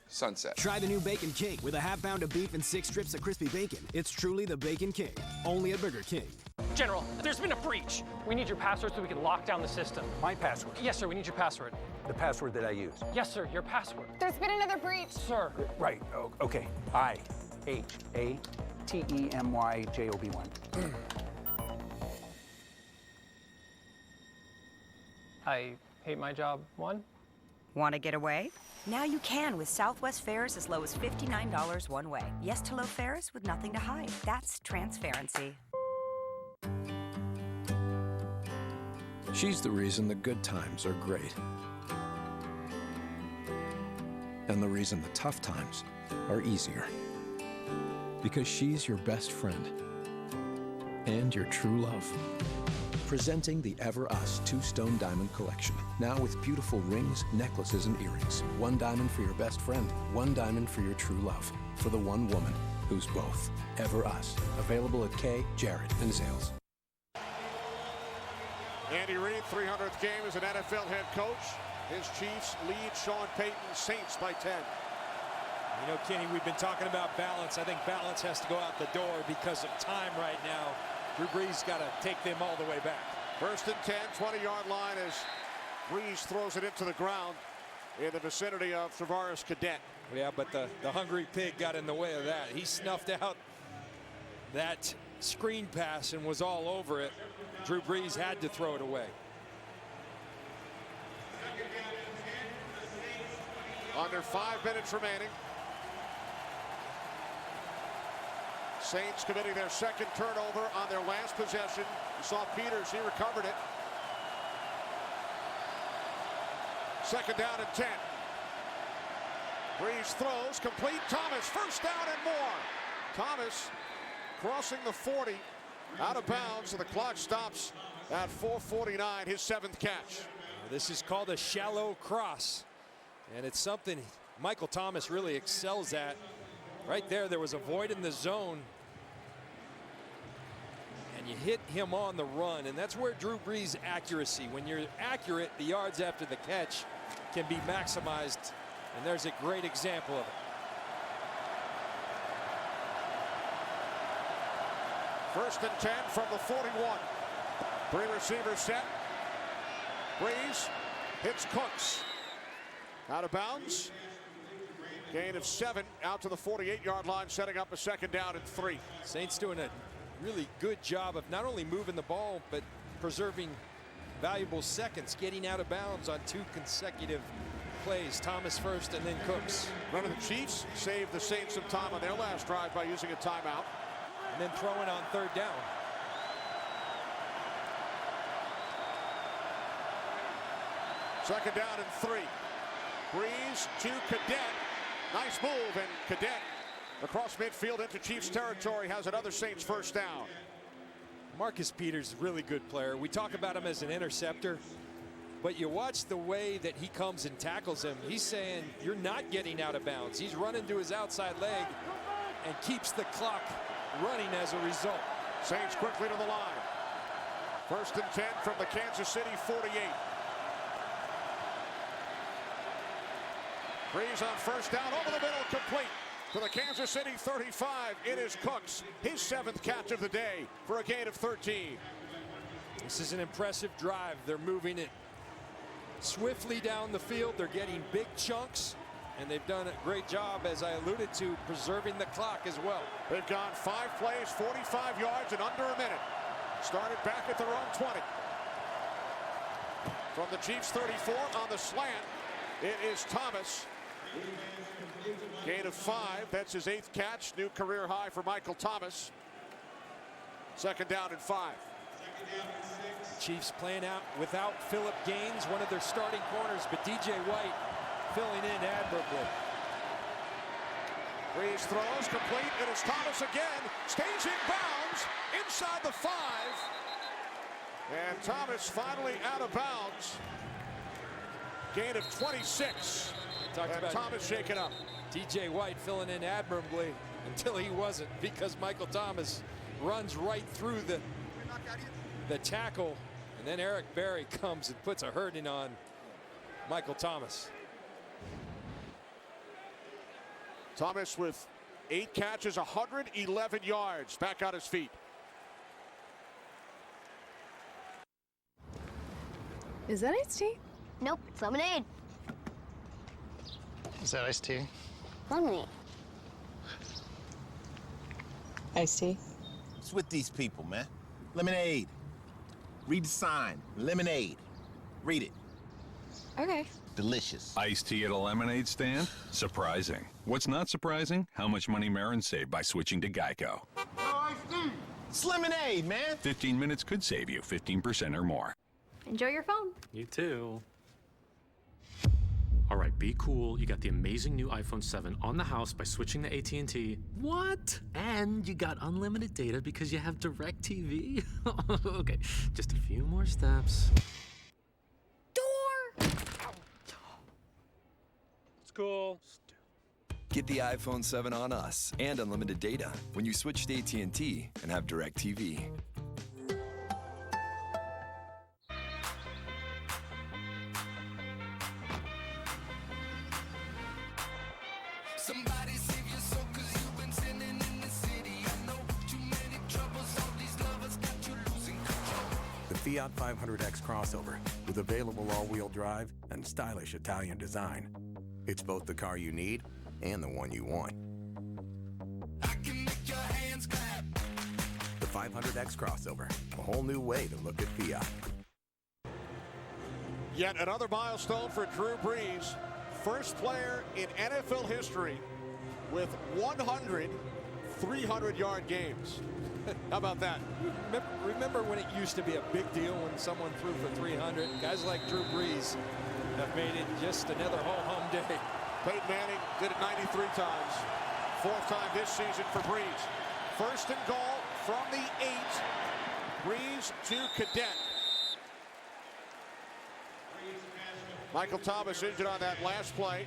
Sunset. Try the new Bacon King with a half pound of beef and 6 strips of crispy bacon. It's truly the Bacon King, only at Burger King. General, there's been a breach. We need your password so we can lock down the system. My password? Yes, sir, we need your password. The password that I use? Yes, sir, your password. There's been another breach. Sir. Right, okay. IHATEMYJOB1. I hate my job. 1. Want to get away? Now you can with Southwest fares as low as $59 one way. Yes to low fares with nothing to hide. That's transparency. She's the reason the good times are great. And the reason the tough times are easier. Because she's your best friend. And your true love. Presenting the Ever Us 2-Stone Diamond Collection. Now with beautiful rings, necklaces, and earrings. 1 diamond for your best friend. 1 diamond for your true love. For the one woman who's both. Ever Us. Available at Kay, Jared, and Zales. Andy Reid, 300th game as an NFL head coach. His Chiefs lead Sean Payton's Saints by 10. You know, Kenny, we've been talking about balance. I think balance has to go out the door because of time right now. Drew Brees got to take them all the way back. First and 10, 20-yard line as Brees throws it into the ground in the vicinity of Travaris Cadet. Yeah, but the hungry pig got in the way of that. He snuffed out that screen pass and was all over it. Drew Brees had to throw it away. Under 5 minutes remaining. Saints committing their second turnover on their last possession. You saw Peters, he recovered it. Second down and 10. Brees throws, complete. Thomas, first down and more. Thomas crossing the 40, out of bounds, and the clock stops at 4:49, his 7th catch. This is called a shallow cross, and it's something Michael Thomas really excels at. Right there was a void in the zone, and you hit him on the run, and that's where Drew Brees' accuracy, when you're accurate, the yards after the catch can be maximized, and there's a great example of it. First and 10 from the 41. 3 receivers set. Brees hits Cooks. Out of bounds. Gain of 7 out to the 48-yard line, setting up a 2nd down and 3. Saints doing a really good job of not only moving the ball, but preserving valuable seconds, getting out of bounds on 2 consecutive plays. Thomas first and then Cooks. Remember, the Chiefs saved the Saints some time on their last drive by using a timeout. And then throwing on 3rd down. Second down and 3. Brees to Cadet. Nice move, and Cadet across midfield into Chiefs territory has another Saints 1st down. Marcus Peters, really good player. We talk about him as an interceptor, but you watch the way that he comes and tackles him. He's saying, you're not getting out of bounds. He's running to his outside leg and keeps the clock running as a result. Saints quickly to the line. 1st and 10 from the Kansas City 48. Brees on 1st down, over the middle, complete to the Kansas City 35. It is Cooks, his 7th catch of the day for a gain of 13. This is an impressive drive. They're moving it swiftly down the field. They're getting big chunks, and they've done a great job, as I alluded to, preserving the clock as well. They've gone 5 plays, 45 yards in under a minute. Started back at their own 20. From the Chiefs 34 on the slant, it is Thomas. Gain of 5. That's his 8th catch. New career high for Michael Thomas. 2nd down and 5. Chiefs playing out without Phillip Gaines, one of their starting corners, but DJ White filling in admirably. Brees throws complete. It is Thomas again. Stays in bounds inside the 5. And Thomas finally out of bounds. Gain of 26. And Thomas shaken up. DJ White filling in admirably until he wasn't, because Michael Thomas runs right through the tackle, and then Eric Berry comes and puts a hurting on Michael Thomas. Thomas with 8 catches, 111 yards, back on his feet. Is that iced tea? Nope, it's lemonade. Is that iced tea? Lemonade. Iced tea? What's with these people, man? Lemonade. Read the sign. Lemonade. Read it. Okay. Delicious. Iced tea at a lemonade stand? Surprising. What's not surprising? How much money Marin saved by switching to Geico. It's lemonade, man. 15 minutes could save you 15% or more. Enjoy your phone. You too. All right, be cool. You got the amazing new iPhone 7 on the house by switching to AT&T. What? And you got unlimited data because you have DirecTV? Okay, just a few more steps. Door! It's cool. Get the iPhone 7 on us and unlimited data when you switch to AT&T and have DirecTV. Somebody save your soul, 'cause you've been sinning in the city. I know too many troubles, all these lovers got you losing control. The Fiat 500X crossover with available all-wheel drive and stylish Italian design. It's both the car you need and the one you want. I can make your hands clap. The 500X crossover, a whole new way to look at Fiat. Yet another milestone for Drew Brees. First player in NFL history with 100 300-yard games. How about that? Remember when it used to be a big deal when someone threw for 300? Guys like Drew Brees have made it just another ho-hum day. Peyton Manning did it 93 times. 4th time this season for Brees. 1st and goal from the 8. Brees to Cadet. Michael Thomas injured on that last play.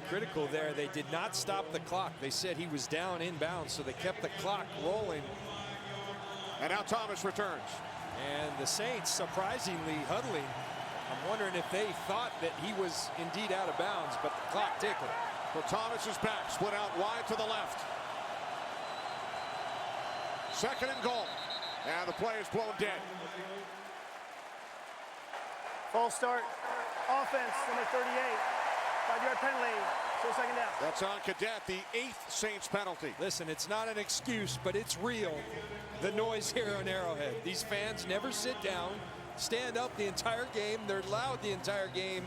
Critical there, they did not stop the clock. They said he was down inbounds, so they kept the clock rolling. And now Thomas returns. And the Saints surprisingly huddling. I'm wondering if they thought that he was indeed out of bounds, but the clock tickled. So Thomas is back, split out wide to the left. 2nd and goal. And the play is blown dead. False start. Offense, number 38. 5-yard penalty. Still second down. That's on Cadet, the 8th Saints penalty. Listen, it's not an excuse, but it's real. The noise here on Arrowhead. These fans never sit down, stand up the entire game. They're loud the entire game,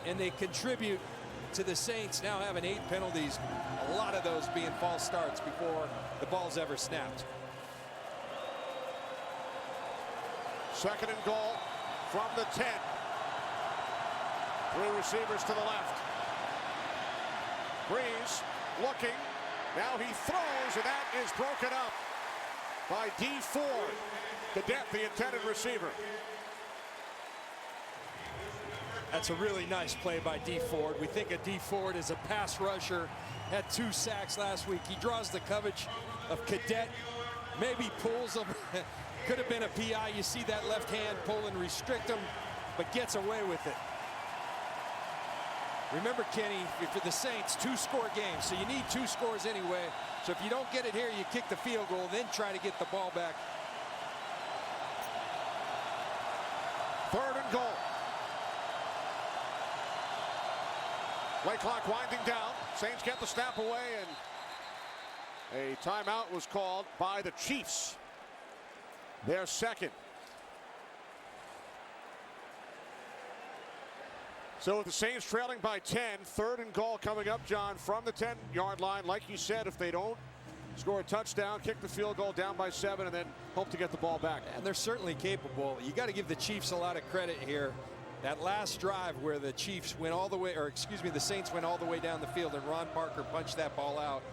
and they contribute to the Saints now having 8 penalties, a lot of those being false starts before the ball's ever snapped. Second and goal from the 10. 3 receivers to the left. Brees looking. Now he throws, and that is broken up by D. Ford. Cadet, the intended receiver. That's a really nice play by D. Ford. We think of D. Ford as a pass rusher. Had 2 sacks last week. He draws the coverage of Cadet. Maybe pulls him. Could have been a PI. You see that left hand pull and restrict him, but gets away with it. Remember, Kenny, for the Saints, 2-score games, so you need 2 scores anyway. So if you don't get it here, you kick the field goal, then try to get the ball back. Third and goal. Play clock winding down. Saints get the snap away, and a timeout was called by the Chiefs. Their second. So with the Saints trailing by 10, third and goal coming up, John, from the 10-yard line. Like you said, if they don't score a touchdown, kick the field goal down by 7, and then hope to get the ball back. And they're certainly capable. You got to give the Chiefs a lot of credit here. That last drive where the Chiefs went all the way, or excuse me, the Saints went all the way down the field, and Ron Parker punched that ball out.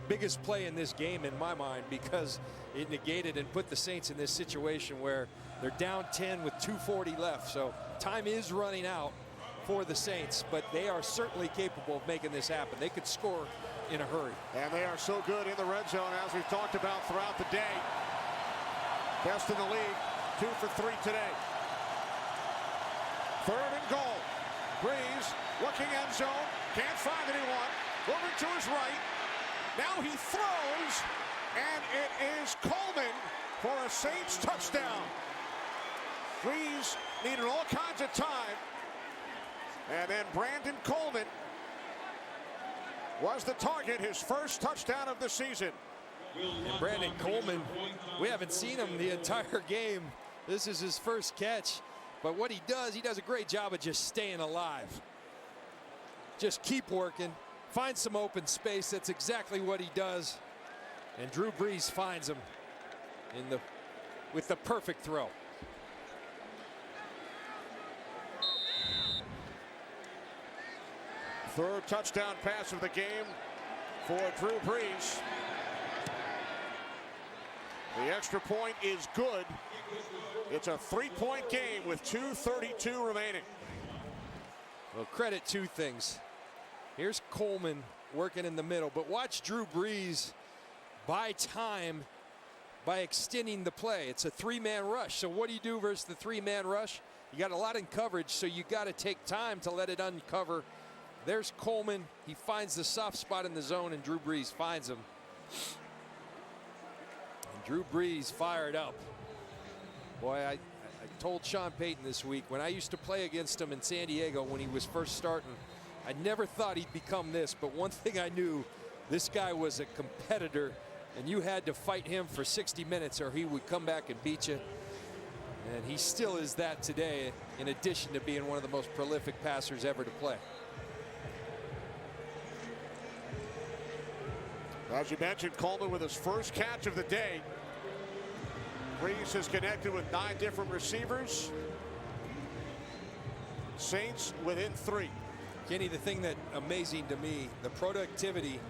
Biggest play in this game in my mind, because it negated and put the Saints in this situation where they're down 10 with 2:40 left. So time is running out for the Saints, but they are certainly capable of making this happen. They could score in a hurry. And they are so good in the red zone, as we've talked about throughout the day. Best in the league, 2 for 3 today. Third and goal. Brees looking end zone, can't find anyone. Moving to his right. Now he throws, and it is Coleman for a Saints touchdown. Brees needed all kinds of time. And then Brandon Coleman was the target, his first touchdown of the season. And Brandon Coleman, we haven't seen him the entire game. This is his first catch. But what he does a great job of just staying alive. Just keep working, find some open space. That's exactly what he does. And Drew Brees finds him with the perfect throw. Third touchdown pass of the game for Drew Brees. The extra point is good. It's a 3-point game with 2:32 remaining. Well, credit 2 things. Here's Coleman working in the middle, but watch Drew Brees buy time by extending the play. It's a 3-man rush. So what do you do versus the 3-man rush? You got a lot in coverage, so you got to take time to let it uncover. There's Coleman. He finds the soft spot in the zone, and Drew Brees finds him. And Drew Brees fired up. Boy, I told Sean Payton this week, when I used to play against him in San Diego when he was first starting, I never thought he'd become this. But one thing I knew, this guy was a competitor, and you had to fight him for 60 minutes or he would come back and beat you. And he still is that today, in addition to being one of the most prolific passers ever to play. As you mentioned, Coleman with his first catch of the day. Brees has connected with 9 different receivers. Saints within 3. Kenny, the thing that amazing to me, the productivity,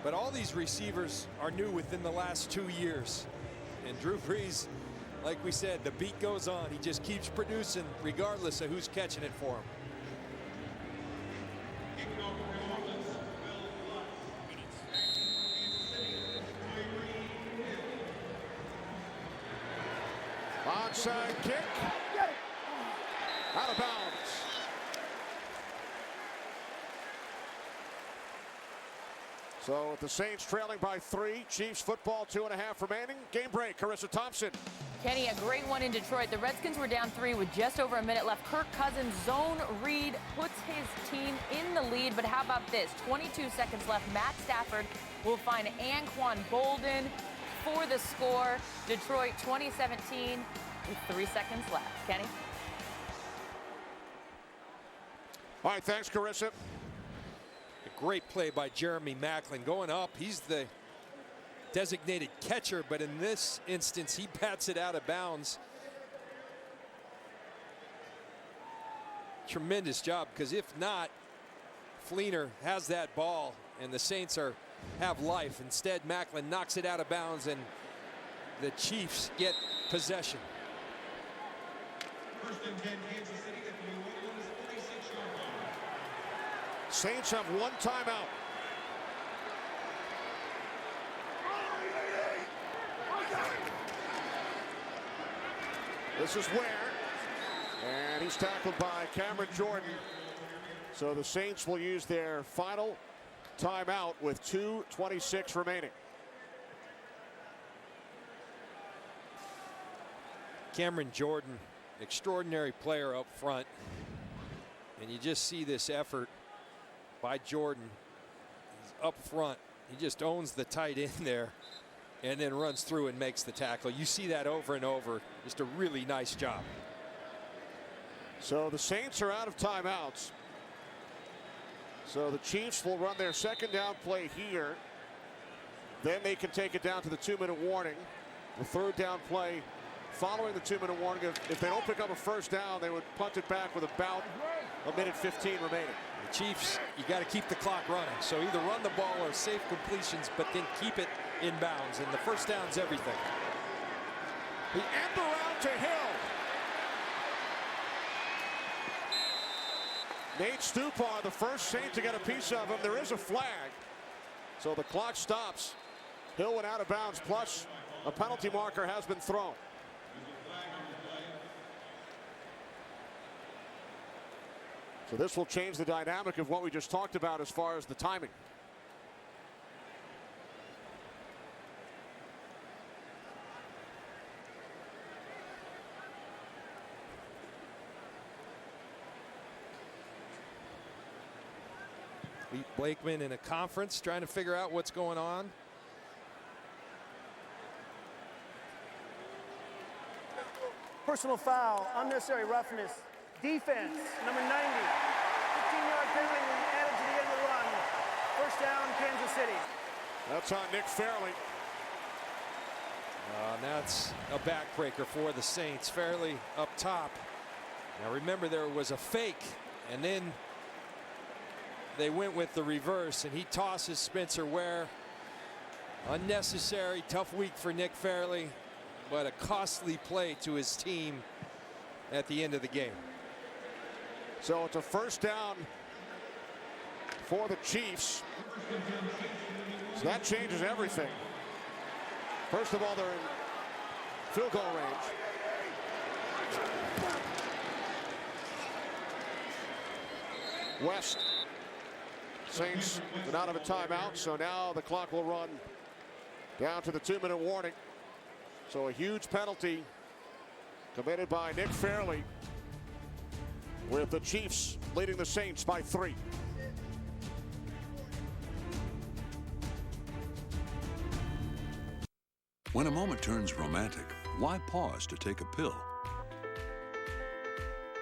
but all these receivers are new within the last 2 years. And Drew Brees, like we said, the beat goes on. He just keeps producing regardless of who's catching it for him. Onside kick. Out of bounds. So with the Saints trailing by 3, Chiefs football 2.5 remaining. Game break. Carissa Thompson Kenny, a great one in Detroit. The Redskins were down 3 with just over a minute left. Kirk Cousins' zone read puts his team in the lead. But how about this? 22 seconds left. Matt Stafford will find Anquan Bolden for the score. Detroit 2017 with 3 seconds left. Kenny? All right, thanks, Carissa. A great play by Jeremy Maclin going up. He's the designated catcher, but in this instance, he bats it out of bounds. Tremendous job, because if not, Fleener has that ball, and the Saints have life. Instead, Maclin knocks it out of bounds, and the Chiefs get possession. First and 10, Kansas City at the New Orleans 46-yard line. Saints have 1 timeout. This is Ware, and he's tackled by Cameron Jordan. So the Saints will use their final timeout with 2:26 remaining. Cameron Jordan, extraordinary player up front, and you just see this effort by Jordan. He's up front, he just owns the tight end there, and then runs through and makes the tackle. You see that over and over. Just a really nice job. So the Saints are out of timeouts. So the Chiefs will run their second down play here. Then they can take it down to the 2-minute warning. The third down play following the 2-minute warning. If they don't pick up a first down, they would punt it back with about 1:15 remaining. The Chiefs, you got to keep the clock running. So either run the ball or save completions, but then keep it in bounds, and the first down's everything. The end around to Hill. Nate Stupar, the first Saint to get a piece of him. There is a flag, so the clock stops. Hill went out of bounds, plus a penalty marker has been thrown. So this will change the dynamic of what we just talked about as far as the timing. Pete Blakeman in a conference trying to figure out what's going on. Personal foul, unnecessary roughness, defense, number 90. 15-yard penalty added to the end of the run. First down, Kansas City. That's on Nick Fairley. Now it's a backbreaker for the Saints. Fairley up top. Now remember, there was a fake, and then they went with the reverse, and he tosses Spencer Ware. Unnecessary, tough week for Nick Fairley, but a costly play to his team at the end of the game. So it's a first down for the Chiefs. So that changes everything. First of all, they're in field goal range. West. Saints are out of a timeout, so now the clock will run down to the 2-minute warning. So a huge penalty committed by Nick Fairley, with the Chiefs leading the Saints by 3. When a moment turns romantic, why pause to take a pill?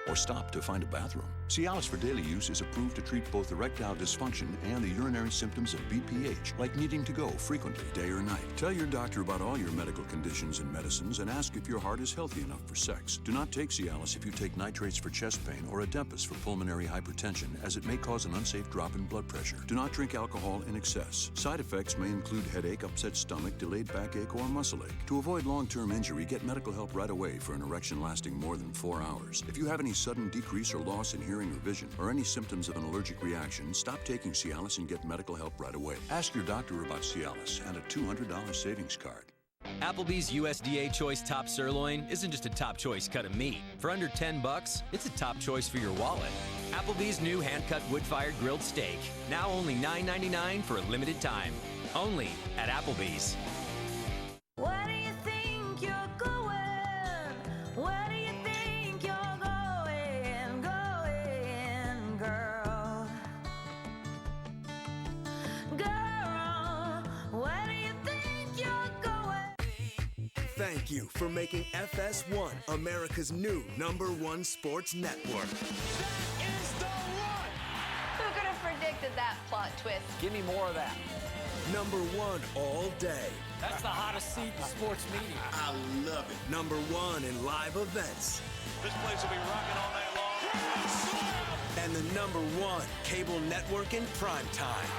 Or stop to find a bathroom? Cialis for daily use is approved to treat both erectile dysfunction and the urinary symptoms of BPH, like needing to go frequently, day or night. Tell your doctor about all your medical conditions and medicines and ask if your heart is healthy enough for sex. Do not take Cialis if you take nitrates for chest pain or Adempus for pulmonary hypertension, as it may cause an unsafe drop in blood pressure. Do not drink alcohol in excess. Side effects may include headache, upset stomach, delayed backache, or muscle ache. To avoid long-term injury, get medical help right away for an erection lasting more than 4 hours. If you have any sudden decrease or loss in hearing or vision, or any symptoms of an allergic reaction, stop taking Cialis and get medical help right away. Ask your doctor about Cialis and a $200 savings card. Applebee's USDA Choice Top Sirloin isn't just a top choice cut of meat. For under $10, it's a top choice for your wallet. Applebee's new hand-cut wood-fired grilled steak, now only $9.99 for a limited time. Only at Applebee's. Where do you think you're going? thank you for making FS1 America's new #1 sports network. Who could have predicted that plot twist? Give me more of that. #1 all day. That's the hottest seat in sports media. I love it. #1 in live events. This place will be rocking all night long. And the #1 cable network in prime time.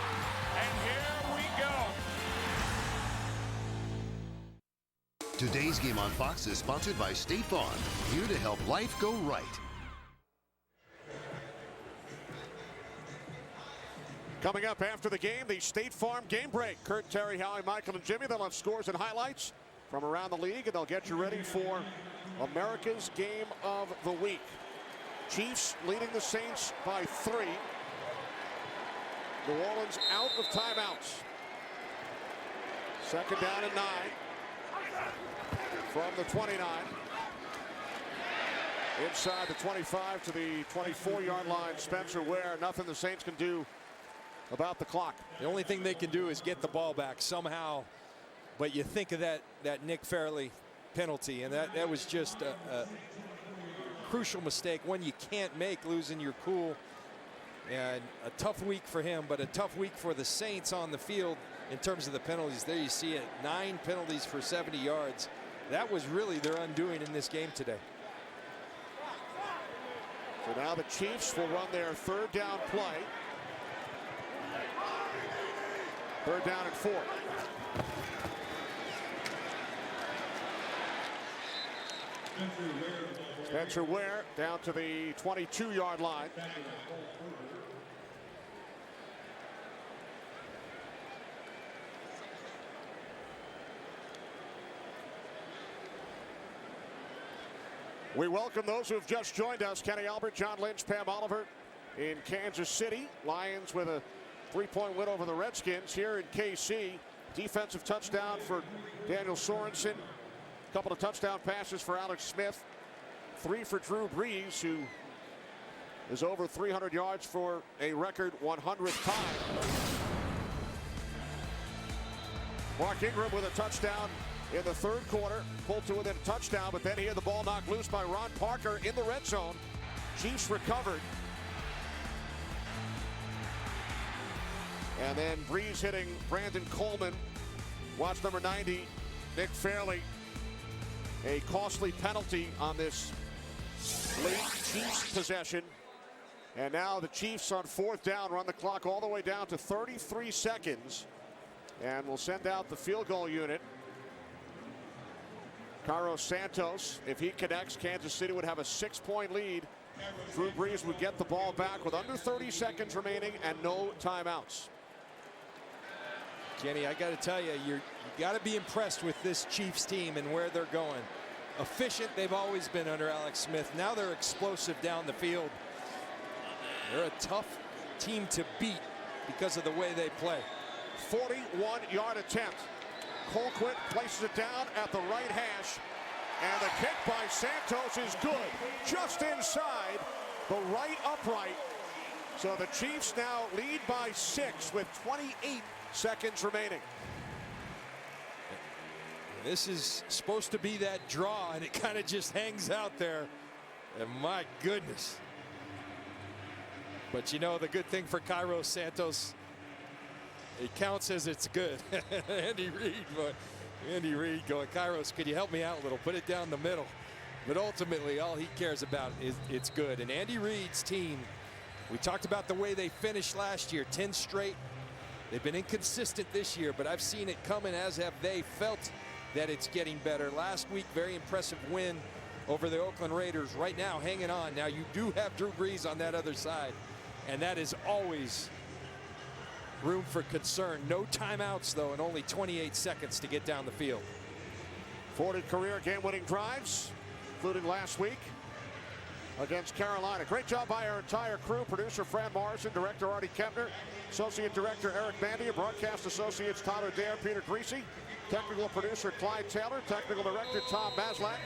And here we go. Today's game on Fox is sponsored by State Farm, here to help life go right. Coming up after the game, the State Farm Game Break. Kurt, Terry, Howie, Michael, and Jimmy. They'll have scores and highlights from around the league, and they'll get you ready for America's Game of the Week. Chiefs leading the Saints by 3. New Orleans out of timeouts. 2nd down and 9 from the 29. Inside the 25 to the 24-yard line, Spencer Ware. Nothing the Saints can do about the clock. The only thing they can do is get the ball back somehow. But you think of that Nick Fairley penalty, and that was just a crucial mistake, one you can't make, losing your cool. And a tough week for him, but a tough week for the Saints on the field in terms of the penalties. There you see it, 9 penalties for 70 yards. That was really their undoing in this game today. So now the Chiefs will run their 3rd down play. 3rd down and 4. Spencer Ware down to the 22-yard line. We welcome those who have just joined us. Kenny Albert, John Lynch, Pam Oliver in Kansas City. Lions with a 3-point win over the Redskins. Here in KC, defensive touchdown for Daniel Sorensen. A couple of touchdown passes for Alex Smith. 3 for Drew Brees, who is over 300 yards for a record 100th time. Mark Ingram with a touchdown in the 3rd quarter. Pulled to within a touchdown, but then he had the ball knocked loose by Ron Parker in the red zone. Chiefs recovered. And then Brees hitting Brandon Coleman. Watch number 90, Nick Fairley. A costly penalty on this late Chiefs possession. And now the Chiefs on 4th down run the clock all the way down to 33 seconds. And will send out the field goal unit. Carlos Santos, if he connects, Kansas City would have a 6-point lead. Drew Brees would get the ball back with under 30 seconds remaining and no timeouts. Kenny, I got to tell you, you got to be impressed with this Chiefs team and where they're going. Efficient, they've always been under Alex Smith. Now they're explosive down the field. They're a tough team to beat because of the way they play. 41-yard attempt. Colquitt places it down at the right hash. And the kick by Santos is good. Just inside the right upright. So the Chiefs now lead by 6 with 28 seconds remaining. This is supposed to be that draw, and it kind of just hangs out there. And my goodness. But you know, the good thing for Cairo Santos, it counts as it's good. Andy Reid going, Kairos, could you help me out a little? Put it down the middle. But ultimately, all he cares about is it's good. And Andy Reid's team, we talked about the way they finished last year, 10 straight. They've been inconsistent this year, but I've seen it coming, as have they. Felt that it's getting better. Last week, very impressive win over the Oakland Raiders. Right now, hanging on. Now, you do have Drew Brees on that other side, and that is always room for concern. No timeouts, though, and only 28 seconds to get down the field. 40 career game-winning drives, including last week against Carolina. Great job by our entire crew. Producer Fran Morrison, director Artie Kempner, associate director Eric Mandia, broadcast associates Tyler Dare, Peter Greasy, technical producer Clyde Taylor, technical director Tom Maslak.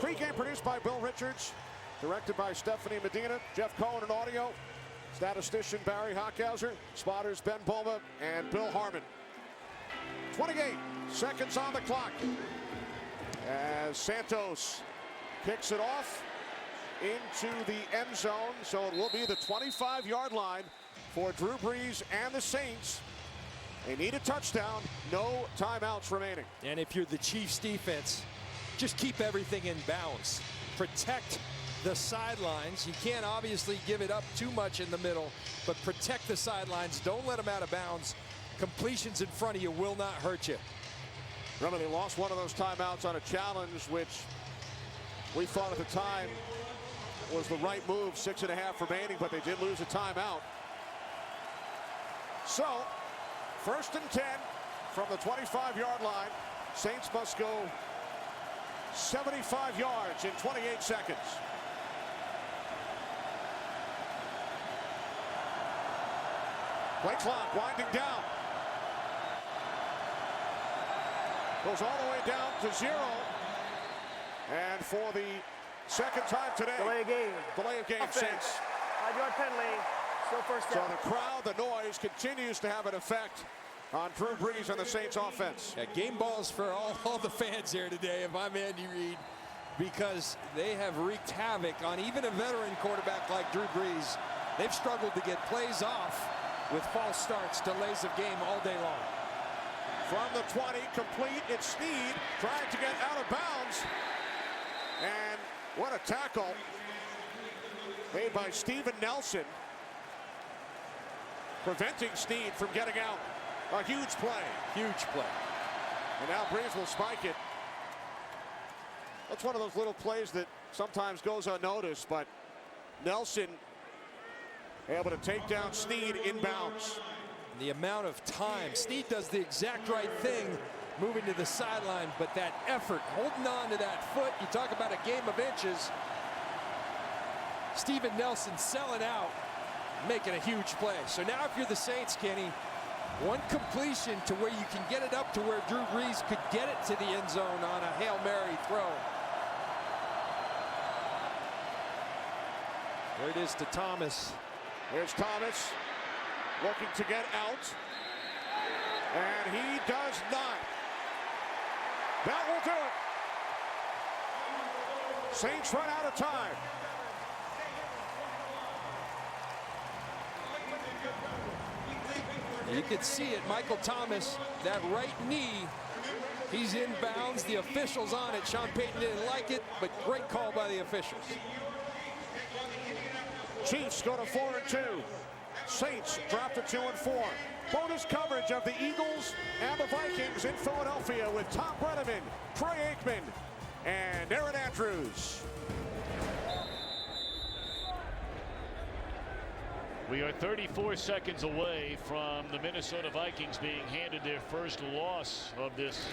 Pre-game produced by Bill Richards, directed by Stephanie Medina, Jeff Cohen in audio, statistician Barry Hockhauser, spotters Ben Boma and Bill Harmon. 28 seconds on the clock. as Santos kicks it off into the end zone. So it will be the 25-yard line for Drew Brees and the Saints. They need a touchdown, no timeouts remaining. And if you're the Chiefs defense, just keep everything in bounds. Protect the sidelines. You can't obviously give it up too much in the middle, but protect the sidelines. Don't let them out of bounds. Completions in front of you will not hurt you. Remember, they lost one of those timeouts on a challenge, which we thought at the time was the right move. 6.5 remaining, but they did lose a timeout. So, 1st and 10 from the 25-yard line. Saints must go 75 yards in 28 seconds. Play clock winding down. Goes all the way down to 0. And for the second time today, Delay of game. Delay of game, Saints. 5-yard penalty. Still first down. So the crowd, the noise continues to have an effect on Drew Brees and the Saints offense. Yeah, game balls for all the fans here today, if I'm Andy Reid, because they have wreaked havoc on even a veteran quarterback like Drew Brees. They've struggled to get plays off with false starts, delays of game all day long. From the 20, complete. It's Snead trying to get out of bounds. And what a tackle made by Steven Nelson, preventing Snead from getting out. A huge play. Huge play. And now Brees will spike it. That's one of those little plays that sometimes goes unnoticed, but Nelson able to take down Snead inbounds. The amount of time. Snead does the exact right thing, moving to the sideline, but that effort, holding on to that foot, you talk about a game of inches. Steven Nelson selling out, making a huge play. So now if you're the Saints, Kenny, one completion to where you can get it up to where Drew Brees could get it to the end zone on a Hail Mary throw. There it is to Thomas. Here's Thomas looking to get out. And he does not. That will do it. Saints run out of time. You can see it, Michael Thomas, that right knee, he's in bounds. The official's on it. Sean Payton didn't like it, but great call by the officials. Chiefs go to 4-2. Saints drop to 2-4. Bonus coverage of the Eagles and the Vikings in Philadelphia with Tom Brenneman, Trey Aikman, and Aaron Andrews. We are 34 seconds away from the Minnesota Vikings being handed their first loss of this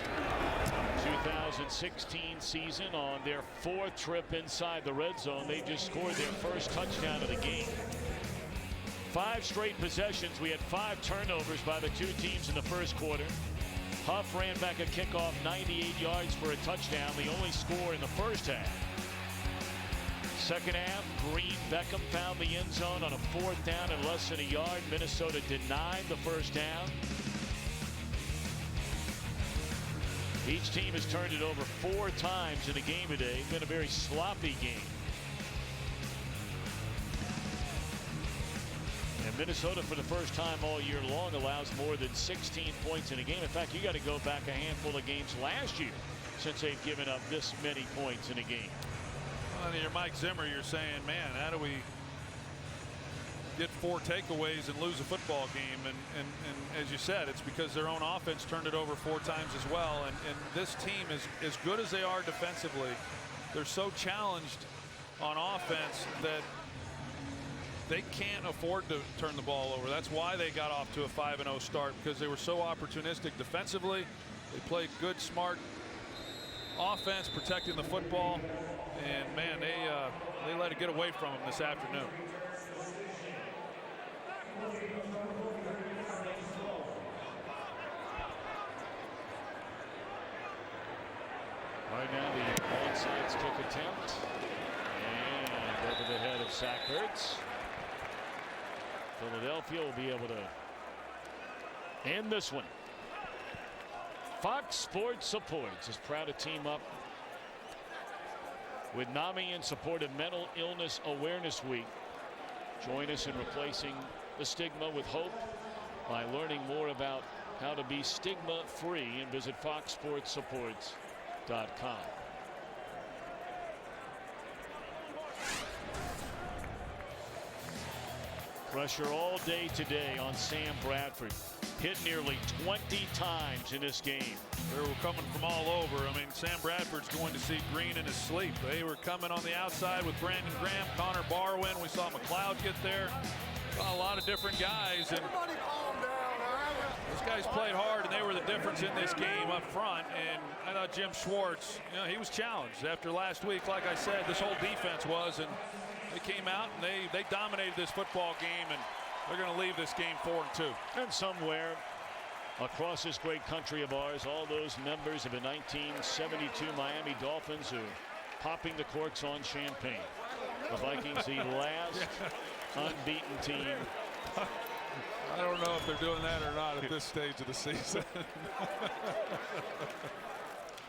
2016 season on their 4th trip inside the red zone. They just scored their first touchdown of the game. 5 straight possessions. We had 5 turnovers by the 2 teams in the first quarter. Huff ran back a kickoff 98 yards for a touchdown, the only score in the first half. Second half, Green Beckham found the end zone on a 4th down and less than a yard. Minnesota denied the first down. Each team has turned it over 4 times in a game today. It's been a very sloppy game. And Minnesota, for the first time all year long, allows more than 16 points in a game. In fact, you got to go back a handful of games last year since they've given up this many points in a game. Well, you're Mike Zimmer, you're saying, man, how do we get 4 takeaways and lose a football game? And as you said, it's because their own offense turned it over 4 times as well. And this team is as good as they are defensively. They're so challenged on offense that they can't afford to turn the ball over. That's why they got off to a 5-0 start, because they were so opportunistic defensively. They played good, smart offense, protecting the football. And man, they let it get away from them this afternoon. Right now, the onside kick attempt, and over the head of Zach Ertz. Philadelphia will be able to end this one. Fox Sports Supports is proud to team up with NAMI in support of Mental Illness Awareness Week. Join us in replacing the stigma with hope by learning more about how to be stigma-free, and visit foxsportsupports.com. Pressure all day today on Sam Bradford. Hit nearly 20 times in this game. They were coming from all over. I mean, Sam Bradford's going to see green in his sleep. They were coming on the outside with Brandon Graham, Connor Barwin. We saw McLeod get there. Saw a lot of different guys. And those guys played hard, and they were the difference in this game up front. And I thought Jim Schwartz, he was challenged after last week. Like I said, this whole defense was, and they came out and they dominated this football game, and they're going to leave this game 4-2. And somewhere across this great country of ours, all those members of the 1972 Miami Dolphins who are popping the corks on champagne. The Vikings, the last unbeaten team. I don't know if they're doing that or not at this stage of the season.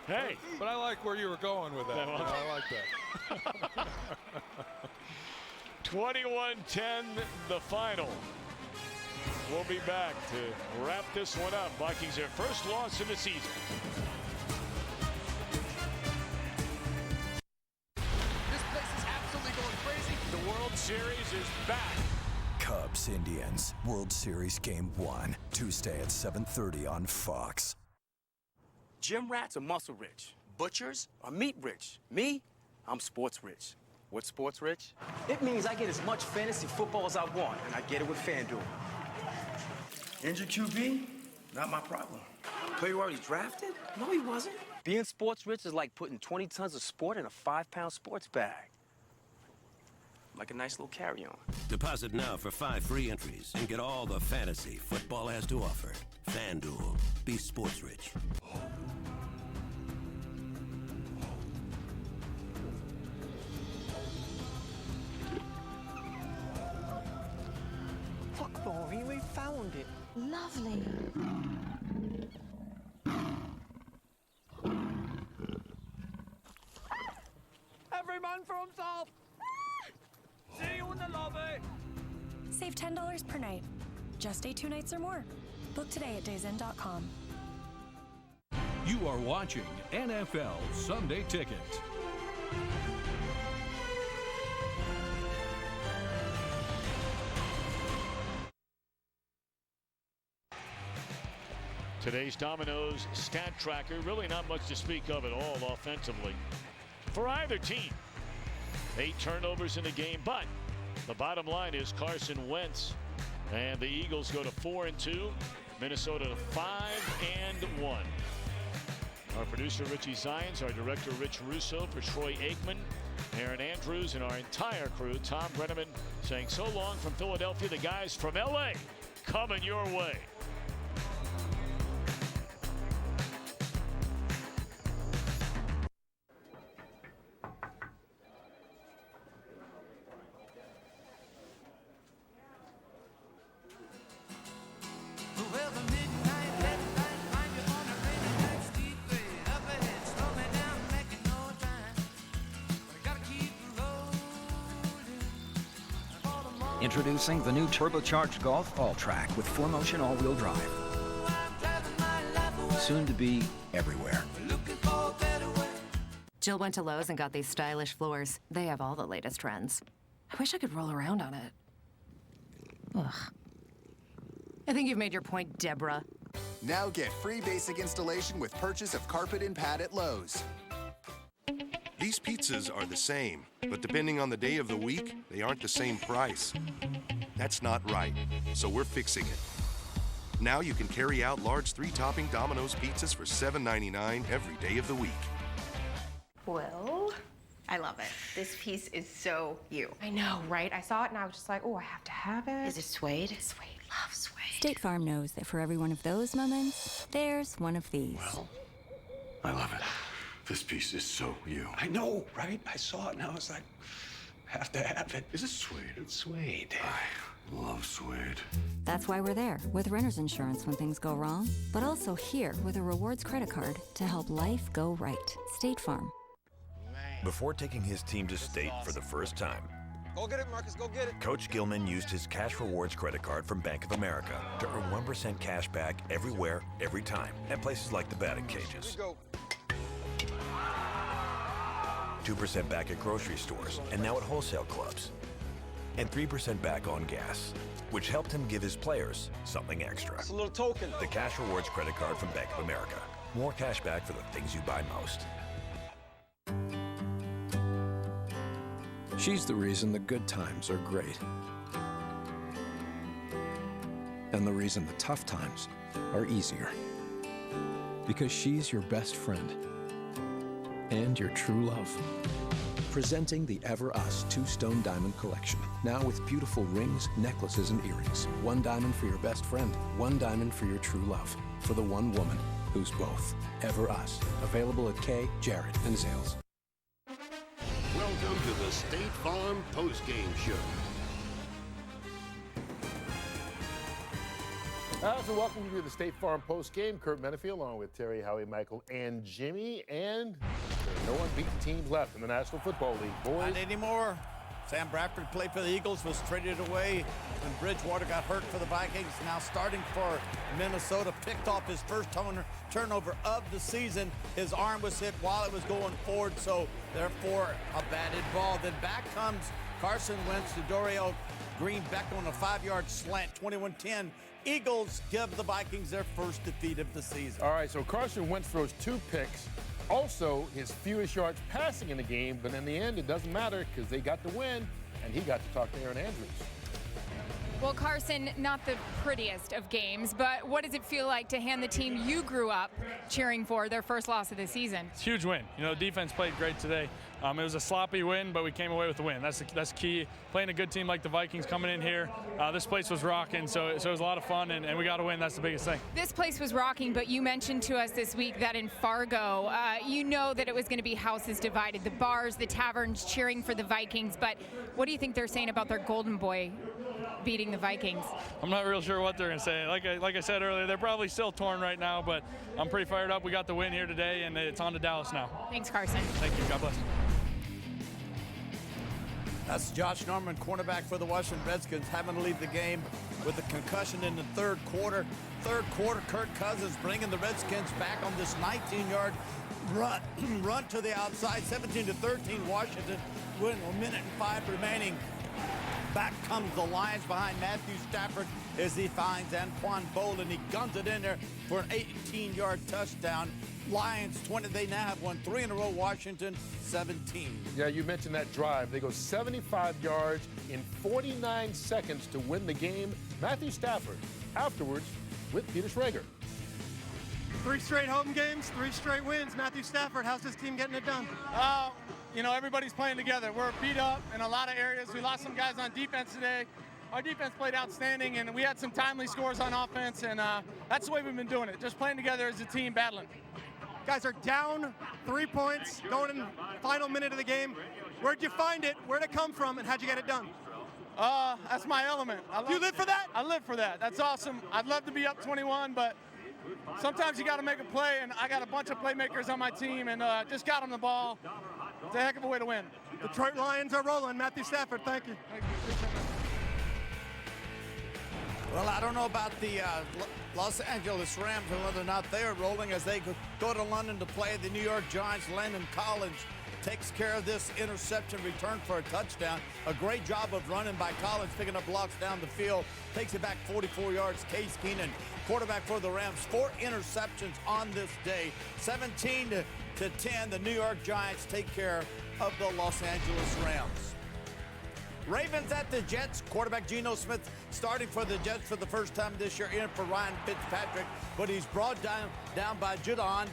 Hey, but I like where you were going with that. I like that. 21-10 the final. We'll be back to wrap this one up. Vikings their first loss in the season. This place is absolutely going crazy. The World Series is back. Cubs Indians World Series Game 1, Tuesday at 7:30 on Fox. Gym rats are muscle rich. Butchers are meat rich. Me, I'm sports rich. What's sports rich? It means I get as much fantasy football as I want, and I get it with FanDuel. Injured QB? Not my problem. Player already drafted? No, he wasn't. Being sports rich is like putting 20 tons of sport in a 5-pound sports bag. Like a nice little carry-on. Deposit now for 5 free entries and get all the fantasy football has to offer. FanDuel. Be sports rich. Look, Rory, we found it. Lovely. Everyone for himself. See you in the lobby. Save $10 per night. Just stay 2 nights or more. Book today at daysin.com. You are watching NFL Sunday Ticket. Today's Domino's stat tracker, really not much to speak of at all offensively for either team. 8 turnovers in the game, but the bottom line is Carson Wentz and the Eagles go to 4-2, Minnesota to 5-1. Our producer Richie Zions, our director Rich Russo, for Troy Aikman, Aaron Andrews, and our entire crew, Tom Brenneman, saying so long from Philadelphia. The guys from LA coming your way. Introducing the new turbocharged Golf All-Track with 4Motion all-wheel drive. Soon to be everywhere. Jill went to Lowe's and got these stylish floors. They have all the latest trends. I wish I could roll around on it. Ugh. I think you've made your point, Deborah. Now get free basic installation with purchase of carpet and pad at Lowe's. These pizzas are the same, but depending on the day of the week, they aren't the same price. That's not right, so we're fixing it. Now you can carry out large 3-topping Domino's pizzas for $7.99 every day of the week. Well, I love it. This piece is so you. I know, right? I saw it and I was just like, oh, I have to have it. Is it suede? Suede. Love suede. State Farm knows that for every one of those moments, there's one of these. Well, I love it. This piece is so you. I know, right? I saw it and I was like, have to have it. Is it suede? It's suede. I love suede. That's why we're there with renter's insurance when things go wrong, but also here with a rewards credit card to help life go right. State Farm. Man, Before taking his team to state for the first time, Go get it, Marcus. Go get it. Coach Gilman used his Cash Rewards credit card from Bank of America to earn 1% cash back everywhere, every time, at places like the batting cages. 2% back at grocery stores, and now at wholesale clubs. And 3% back on gas, which helped him give his players something extra. It's a little token. The Cash Rewards credit card from Bank of America. More cash back for the things you buy most. She's the reason the good times are great. And the reason the tough times are easier. Because she's your best friend. And your true love. Presenting the Ever Us two-stone diamond collection. Now with beautiful rings, necklaces, and earrings. One diamond for your best friend. One diamond for your true love. For the one woman who's both. Ever Us. Available at Kay, Jared, and Zales. Welcome to the State Farm Postgame Show. So welcome to the State Farm Postgame. Kurt Menefee along with Terry, Howie, Michael, and Jimmy. And there are no unbeaten teams left in the National Football League. Boys. Not anymore. Sam Bradford played for the Eagles, was traded away when Bridgewater got hurt for the Vikings. Now starting for Minnesota, picked off his first turnover of the season. His arm was hit while it was going forward, so therefore a batted ball. Then back comes Carson Wentz to Dorial Green back on a 5-yard slant, 21-10. Eagles give the Vikings their first defeat of the season. All right, so Carson Wentz throws 2 picks. Also, his fewest yards passing in the game, but in the end, it doesn't matter because they got the win, and he got to talk to Aaron Andrews. Well, Carson, not the prettiest of games, but what does it feel like to hand the team you grew up cheering for their first loss of the season? It's a huge win. You know, defense played great today. It was a sloppy win, but we came away with the win. That's key. Playing a good team like the Vikings coming in here, this place was rocking, so it was a lot of fun, and we got a win. That's the biggest thing. This place was rocking, but you mentioned to us this week that in Fargo, you know that it was going to be houses divided, the bars, the taverns cheering for the Vikings, but what do you think they're saying about their golden boy beating the Vikings? I'm not real sure what they're going to say. Like I said earlier, they're probably still torn right now, but I'm pretty fired up. We got the win here today, and it's on to Dallas now. Thanks, Carson. Thank you. God bless. That's Josh Norman, cornerback for the Washington Redskins, having to leave the game with a concussion in the third quarter. Third quarter, Kirk Cousins bringing the Redskins back on this 19-yard run to the outside, 17-13, Washington with a minute and 5 remaining. Back comes the Lions behind Matthew Stafford as he finds Anquan Bolden. He guns it in there for an 18-yard touchdown. Lions 20, they now have won 3 in a row, Washington 17. Yeah, you mentioned that drive. They go 75 yards in 49 seconds to win the game. Matthew Stafford afterwards with Peter Schrager. 3 straight home games, 3 straight wins. Matthew Stafford, how's this team getting it done? You know, everybody's playing together. We're beat up in a lot of areas. We lost some guys on defense today. Our defense played outstanding, and we had some timely scores on offense, and that's the way we've been doing it, just playing together as a team, battling. Guys are down 3 points going in the final minute of the game. Where'd you find it? Where'd it come from, and how'd you get it done? That's my element. Do you live for that? I live for that. That's awesome. I'd love to be up 21, but sometimes you got to make a play, and I got a bunch of playmakers on my team, and just got them the ball. It's a heck of a way to win. Detroit Lions are rolling. Matthew Stafford, thank you. Thank you. Well, I don't know about the Los Angeles Rams and whether or not they're rolling as they go to London to play the New York Giants. Landon Collins takes care of this interception return for a touchdown. A great job of running by Collins, picking up blocks down the field. Takes it back 44 yards. Case Keenan, quarterback for the Rams. 4 interceptions on this day. 17-10, the New York Giants take care of the Los Angeles Rams. Ravens at the Jets. Quarterback Geno Smith starting for the Jets for the first time this year, in for Ryan Fitzpatrick, but he's brought down by Judon.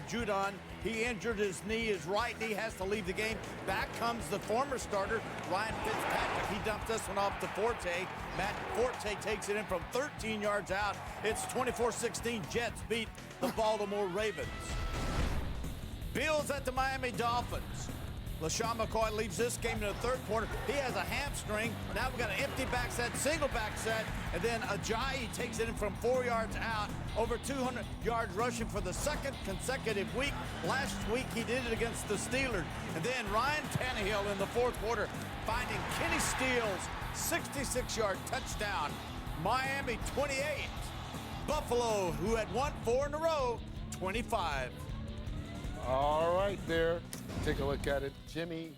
He injured his knee. His right knee has to leave the game. Back comes the former starter, Ryan Fitzpatrick. He dumps this one off to Forte. Matt Forte takes it in from 13 yards out. It's 24-16. Jets beat the Baltimore Ravens. Bills at the Miami Dolphins. LaShawn McCoy leaves this game in the third quarter. He has a hamstring. Now we've got an empty back set, single back set, and then Ajayi takes it in from 4 yards out, over 200 yards rushing for the second consecutive week. Last week he did it against the Steelers. And then Ryan Tannehill in the fourth quarter finding Kenny Steele's 66-yard touchdown. Miami 28. Buffalo, who had won 4 in a row, 25. All right, there. Take a look at it. Jimmy,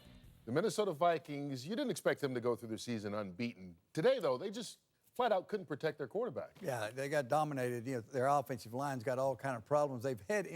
the Minnesota Vikings, you didn't expect them to go through the season unbeaten. Today, though, they just flat out couldn't protect their quarterback. Yeah, they got dominated. You know, their offensive line's got all kind of problems. They've had